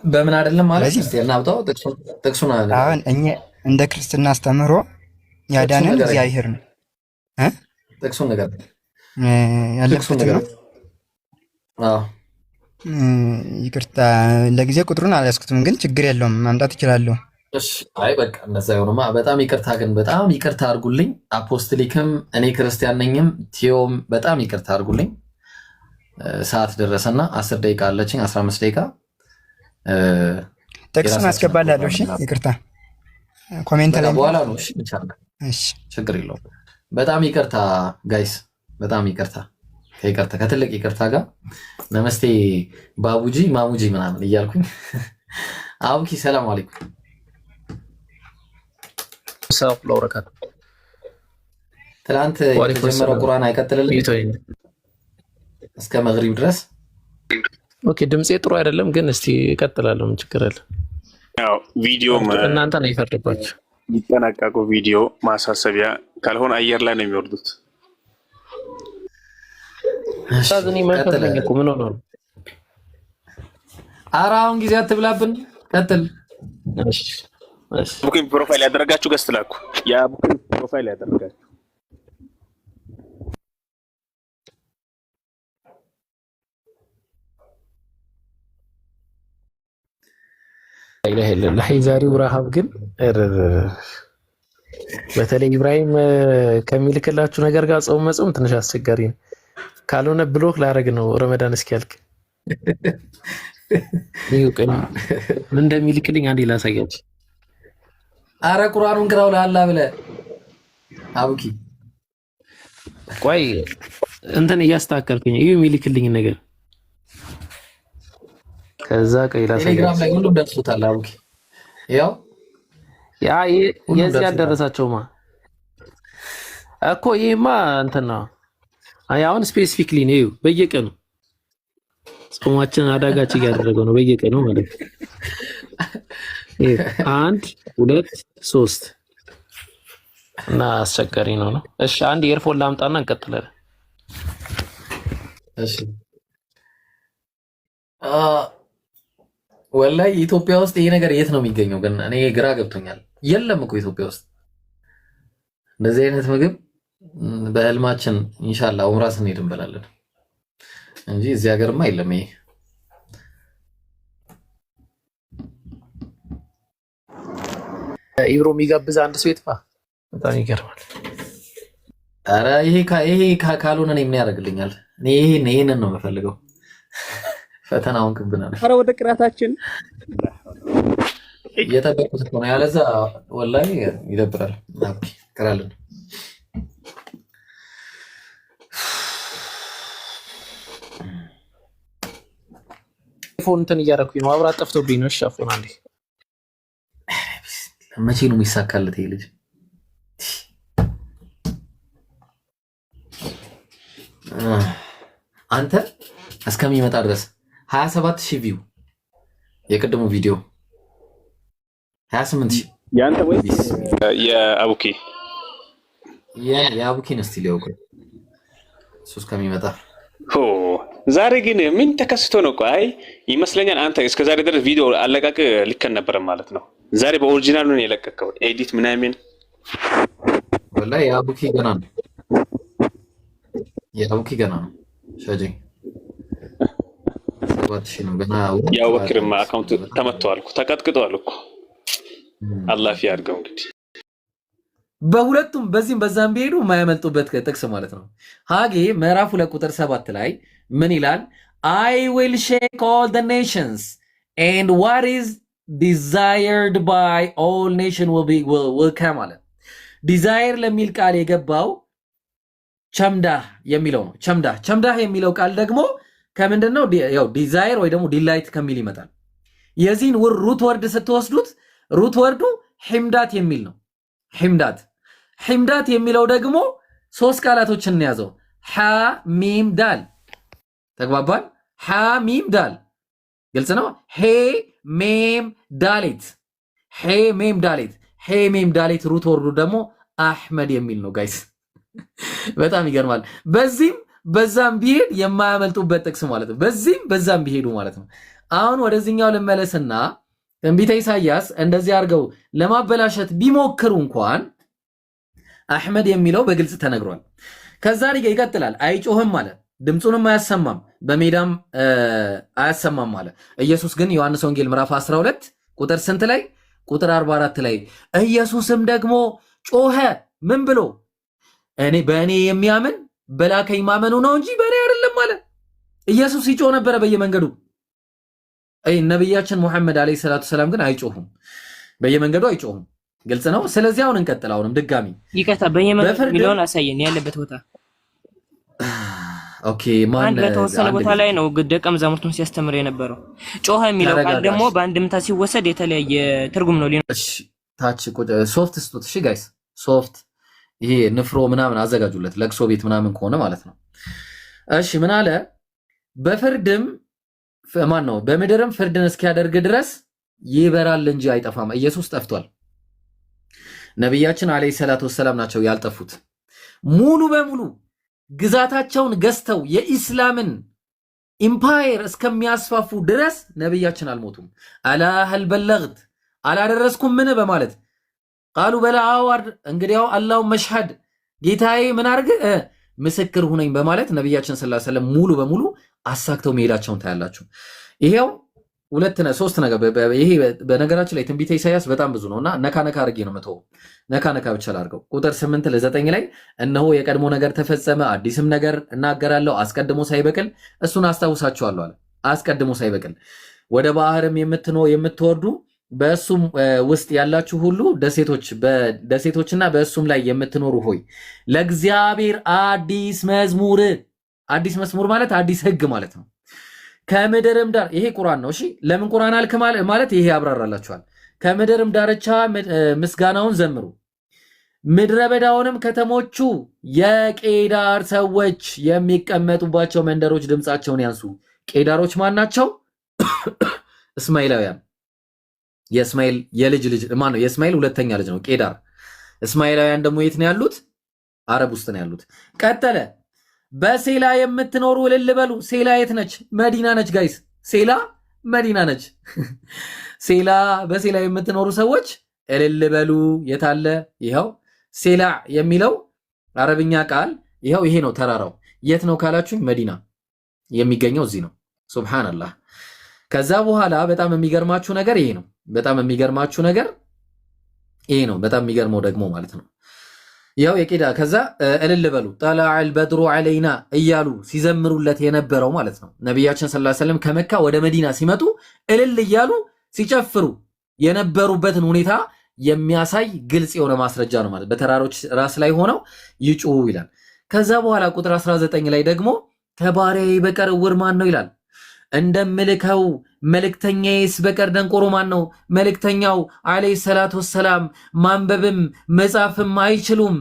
በምን አይደለም ማለት እናውጣው ጥቅሱን አለ። አሁን እኛ እንደ ክርስትና አስተምሮ ያዳነን እግዚአብሔር ነው። ጥቅሱን ነገር ያለበት ነው። ይቅርታ ለጊዜ ቁጥሩን አልያዝኩትም፣ ግን ችግር የለውም ማምጣት እችላለሁ። እሺ አይ በቃ እንደዛ ይሆንማ። በጣም ይቅርታ ግን በጣም ይቅርታ አድርጉልኝ። አፖስቶሊክም እኔ ክርስቲያን ነኝም ቲዮም በጣም ይቅርታ አድርጉልኝ። ሰዓት ደረሰና 10 ደቂቃ አለችኝ 15 ደቂቃ ጥቅሱን አስገባላለሁ። እሺ ይቅርታ ኮሜንት ላይ በኋላ ነው። እሺ እሺ ችግር የለውም። በጣም ይቅርታ ጋይስ፣ በጣም ይቅርታ ከትልቅ ይቅርታ ጋር ነመስቴ ባቡጂ ማሙጂ ምናምን እያልኩኝ አቡኪ ሰላም አለይኩም ሰላም ለወረካት ትላንት የተጀመረው ቁርአን አይቀጥልልኝ እስከ መግሪብ ድረስ። ኦኬ ድምጼ ጥሩ አይደለም ግን እስቲ እቀጥላለሁ። ምን ችግር አለ? ያው ቪዲዮ እናንተ ነው ይፈርድባችሁ። ይጠናቀቁ። ቪዲዮ ማሳሰቢያ ካልሆነ አየር ላይ ነው የሚወርዱት። ታዝኒ ማከለኝ እኮ ምን ሆነ? ኧረ አሁን ጊዜ አትብላብን። ቀጥል። እሺ እሺ። ቡኪንግ ፕሮፋይል ያደረጋችሁ ገስት ላኩ። ያ ቡኪንግ ፕሮፋይል ያደረጋችሁ ኢላሂ ኢላሂ ዛሬው ረሃብ ግን በተለይ ኢብራሂም ከሚልክላችሁ ነገር ጋር ጾም መጾም ትንሽ አስቸጋሪ ነው። ካልሆነ ብሎክ ላደርግ ነው ረመዳን እስኪያልቅ። ይሁን ምን እንደሚልክልኝ አንዴ ላሳያችሁ። አረ ቁርአኑን ቅራው ለአላህ ብለህ አቡኪ ቆይ እንትን እያስተካከልኩኝ እዩ የሚልክልኝ ነገር ከዛ ቆይ ላሳያችሁ። ቴሌግራም ላይ ሁሉም ደርሶታል አቡኪ። ያው ያ የዚህ ያልደረሳቸውማ እኮ ይሄማ እንትን ነው። አሁን ስፔሲፊክሊ ነው በየቀኑ ጾማችን አዳጋች እያደረገው ነው በየቀኑ ማለት ነው። 1 2 3 እና አስቸጋሪ ነው። እሺ አንድ ኤርፎን ላምጣና እንቀጥላለን። እሺ ወላሂ ኢትዮጵያ ውስጥ ይሄ ነገር የት ነው የሚገኘው ግን? እኔ ግራ ገብቶኛል። የለም እኮ ኢትዮጵያ ውስጥ እንደዚህ አይነት ምግብ። በህልማችን ኢንሻአላህ ኡምራ ስንሄድ እንበላለን እንጂ እዚህ ሀገርማ የለም። ይሄ ኢብሮ የሚጋብዝ አንድ ሰው ይጥፋ። በጣም ይገርማል። ኧረ ይሄ ካልሆነ እኔ ምን ያደርግልኛል? እኔ ይሄንን ነው የምፈልገው። ፈተናውን ክብናል። ኧረ ወደ ቅራታችን እየጠበቁት ነው። ያለዛ ወላሂ ይደብራል። ኦኬ ቅራለን። ፎን እንትን እያደረኩኝ ነው። አብራት ጠፍቶብኝ ነው። እሺ አፎን አንዴ። መቼ ነው የሚሳካለት ይሄ ልጅ? አንተ እስከሚመጣ ድረስ 27000 ቪው የቅድሙ ቪዲዮ 28000 ያንተ ወይስ የአቡኪ? የአቡኪን እስቲ ሊያውቁ እሱ እስከሚመጣ። ዛሬ ግን ምን ተከስቶ ነው? ቆይ ይመስለኛል አንተ እስከዛሬ ድረስ ቪዲዮ አለቃቅ ልከን ነበር ማለት ነው። ዛሬ በኦሪጂናሉ ነው የለቀቀው። ኤዲት ምናምን ወላሂ የአቡኪ ገና ነው። የአቡኪ ገና ነው። ሸጂ 7000 ነው ገና። ያው በክርማ አካውንት ተመቷል እኮ ተቀጥቅጧል እኮ። አላህ ያድርገው እንግዲህ። በሁለቱም በዚህም በዛም ቢሄዱ የማያመልጡበት ጥቅስ ማለት ነው። ሐጌ ምዕራፍ 2 ቁጥር 7 ላይ ምን ይላል? I will shake all the nations and what is desired by all nation will come አለ። ዲዛየር ለሚል ቃል የገባው ቸምዳህ የሚለው ነው። ቸምዳህ የሚለው ቃል ደግሞ ከምንድን ነው? ያው ዲዛየር ወይ ደግሞ ዲላይት ከሚል ይመጣል። የዚህን ሩት ወርድ ስትወስዱት ሩት ወርዱ ሒምዳት የሚል ነው። ሒምዳት ሒምዳት የሚለው ደግሞ 3 ቃላቶችን እንያዘው። ሐ ሚም ዳል ተግባባን። ሐ ሚም ዳል ግልጽ ነው። ሄ ሜም ዳሌት ሄ ሜም ዳሌት ሄ ሜም ዳሌት ሩት ወርዱ ደግሞ አህመድ የሚል ነው ጋይስ። በጣም ይገርማል። በዚህም በዛም ቢሄድ የማያመልጡበት ጥቅስ ማለት ነው። በዚህም በዛም ቢሄዱ ማለት ነው። አሁን ወደዚህኛው ልመለስና ትንቢተ ኢሳይያስ እንደዚህ አድርገው ለማበላሸት ቢሞክሩ እንኳን አህመድ የሚለው በግልጽ ተነግሯል። ከዛ ይቀጥላል። አይጮህም ማለት ድምፁንም አያሰማም በሜዳም አያሰማም ማለት ኢየሱስ ግን ዮሐንስ ወንጌል ምዕራፍ 12 ቁጥር ስንት ላይ? ቁጥር 44 ላይ ኢየሱስም ደግሞ ጮኸ ምን ብሎ? በእኔ የሚያምን በላከኝ ማመኑ ነው እንጂ በእኔ አይደለም ማለት። ኢየሱስ ይጮህ ነበረ በየመንገዱ። ነቢያችን ሙሐመድ አለይሂ ሰላቱ ሰላም ግን አይጮሁም፣ በየመንገዱ አይጮሁም። ግልጽ ነው። ስለዚህ አሁን እንቀጥል። አሁንም ድጋሚ ይቀጣ በየመንገዱ ሚሊዮን አሳየን ያለበት ቦታ። ኦኬ ማን አንድ በተወሰነ ቦታ ላይ ነው ደቀ መዛሙርቱን ሲያስተምር የነበረው። ጮኸ የሚለው ቃል ደግሞ በአንድምታ ሲወሰድ የተለያየ ትርጉም ነው። እሺ ታች ሶፍት ስጡት። እሺ ጋይስ ሶፍት ይሄ ንፍሮ ምናምን አዘጋጁለት፣ ለቅሶ ቤት ምናምን ከሆነ ማለት ነው። እሺ ምን አለ? በፍርድም ማን ነው በምድርም ፍርድን እስኪያደርግ ድረስ ይበራል እንጂ አይጠፋም። ኢየሱስ ጠፍቷል። ነቢያችን አለይሂ ሰላቱ ወሰላም ናቸው ያልጠፉት። ሙሉ በሙሉ ግዛታቸውን ገዝተው የኢስላምን ኢምፓየር እስከሚያስፋፉ ድረስ ነቢያችን አልሞቱም። አላ ሀል በለግት አላደረስኩም ምን በማለት ቃሉ በላ አዋርድ እንግዲያው አላሁ መሽሀድ ጌታዬ ምን አርግ ምስክር ሁነኝ በማለት ነቢያችን ሰለላሁ ዐለይሂ ወሰለም ሙሉ በሙሉ አሳክተው መሄዳቸውን ታያላችሁ። ይሄው ሶስት ነገር ይሄ በነገራችን ላይ ትንቢተ ኢሳይያስ በጣም ብዙ ነውና ነካ ነካ አድርጌ ነው መተው። ነካ ነካ ብቻ ላድርገው። ቁጥር 8 ለ9 ላይ እነሆ የቀድሞ ነገር ተፈጸመ፣ አዲስም ነገር እናገራለሁ፣ አስቀድሞ ሳይበቅል እሱን አስታውሳችኋለሁ አለ። አስቀድሞ ሳይበቅል ወደ ባህርም የምትወርዱ በእሱም ውስጥ ያላችሁ ሁሉ ደሴቶችና በእሱም ላይ የምትኖሩ ሆይ ለእግዚአብሔር አዲስ መዝሙር። አዲስ መዝሙር ማለት አዲስ ሕግ ማለት ነው። ከምድርም ዳር ይሄ ቁርአን ነው። እሺ ለምን ቁርአን አልክ ማለት ይሄ ያብራራላችኋል። ከምድርም ዳርቻ ምስጋናውን ዘምሩ፣ ምድረ በዳውንም ከተሞቹ የቄዳር ሰዎች የሚቀመጡባቸው መንደሮች ድምፃቸውን ያንሱ። ቄዳሮች ማን ናቸው? እስማኤላውያን። የእስማኤል የልጅ ማን ነው? የእስማኤል ሁለተኛ ልጅ ነው ቄዳር። እስማኤላውያን ደግሞ የት ነው ያሉት? አረብ ውስጥ ነው ያሉት። ቀጠለ በሴላ የምትኖሩ እልል በሉ። ሴላ የት ነች? መዲና ነች ጋይስ። ሴላ መዲና ነች። ሴላ በሴላ የምትኖሩ ሰዎች እልል በሉ። የታለ? ይኸው ሴላ የሚለው አረብኛ ቃል ይኸው ይሄ ነው። ተራራው የት ነው ካላችሁኝ መዲና የሚገኘው እዚህ ነው። ሱብሃንአላህ። ከዛ በኋላ በጣም የሚገርማችሁ ነገር ይሄ ነው። በጣም የሚገርማችሁ ነገር ይሄ ነው። በጣም የሚገርመው ደግሞ ማለት ነው ያው የቄዳ ከዛ እልል በሉ ጠላዐል በድሩ ዐለይና እያሉ ሲዘምሩለት የነበረው ማለት ነው። ነቢያችን ሰለላሁ ዐለይሂ ወሰለም ከመካ ወደ መዲና ሲመጡ እልል እያሉ ሲጨፍሩ የነበሩበትን ሁኔታ የሚያሳይ ግልጽ የሆነ ማስረጃ ነው ማለት። በተራሮች ራስ ላይ ሆነው ይጩሁ ይላል። ከዛ በኋላ ቁጥር 19 ላይ ደግሞ ከባሪያዬ በቀር ዕውር ማን ነው ይላል። እንደምልከው መልእክተኛዬስ በቀር ደንቆሮ ማን ነው? መልእክተኛው አለይሂ ሰላቱ ወሰላም ማንበብም መጻፍም አይችሉም።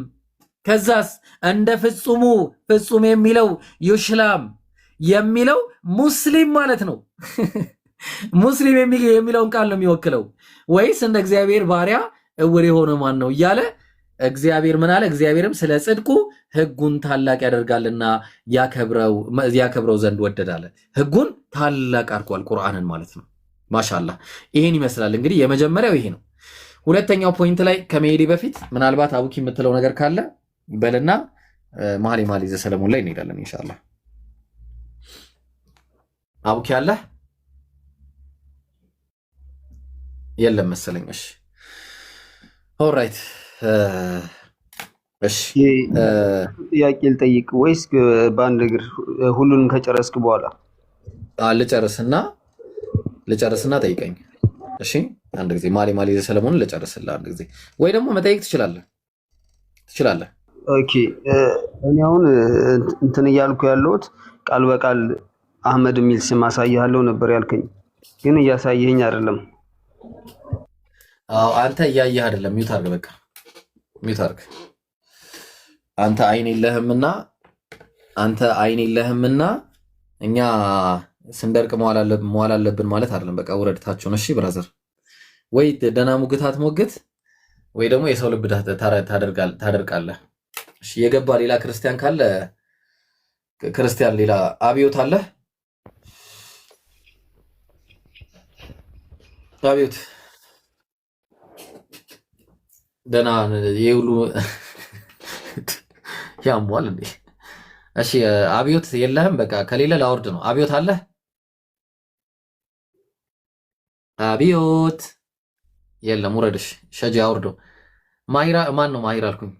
ከዛስ እንደ ፍጹም የሚለው ዩሽላም የሚለው ሙስሊም ማለት ነው። ሙስሊም የሚለውን ቃል ነው የሚወክለው። ወይስ እንደ እግዚአብሔር ባሪያ ዕውር የሆነ ማን ነው እያለ እግዚአብሔር ምን አለ? እግዚአብሔርም ስለ ጽድቁ ሕጉን ታላቅ ያደርጋልና ያከብረው ዘንድ ወደዳለ። ሕጉን ታላቅ አድርጓል ቁርአንን ማለት ነው። ማሻአላህ ይሄን ይመስላል እንግዲህ የመጀመሪያው ይሄ ነው። ሁለተኛው ፖይንት ላይ ከመሄዴ በፊት ምናልባት አቡኪ የምትለው ነገር ካለ በልና መኃልየ ዘሰሎሞን ላይ እንሄዳለን ኢንሻአላህ። አቡኪ አለ የለም መሰለኝ። እሺ ኦልራይት እሺ ጥያቄ ልጠይቅ ወይስ በአንድ እግር ሁሉንም ከጨረስክ በኋላ? ልጨርስና ጠይቀኝ። እሺ አንድ ጊዜ መኃልየ ዘሰሎሞን ልጨርስልህ አንድ ጊዜ፣ ወይ ደግሞ መጠየቅ ትችላለህ። ኦኬ እኔ አሁን እንትን እያልኩ ያለሁት ቃል በቃል አህመድ የሚል ስም አሳይሃለሁ ነበር ያልከኝ፣ ግን እያሳየኸኝ አይደለም። አንተ እያየህ አይደለም። ሚውት አድርግ፣ በቃ ሚውት አድርግ። አንተ አይን የለህምና እኛ ስንደርቅ መዋል አለብን ማለት አይደለም። በቃ ውረድታችሁን። እሺ ብራዘር፣ ወይ ደህና ሙግታት ሞግት ወይ ደግሞ የሰው ልብ ታደርቃለህ። እሺ የገባ ሌላ ክርስቲያን ካለ ክርስቲያን ሌላ አብዮት አለ። አብዮት ደህና የሁሉ ያሟል እንዴ? እሺ አብዮት የለህም? በቃ ከሌለ ላውርድ ነው። አብዮት አለ? አብዮት የለም፣ ውረድሽ። ሸጂ አውርዶ። ማሂራ ማን ነው? ማሂራ አልኩኝ።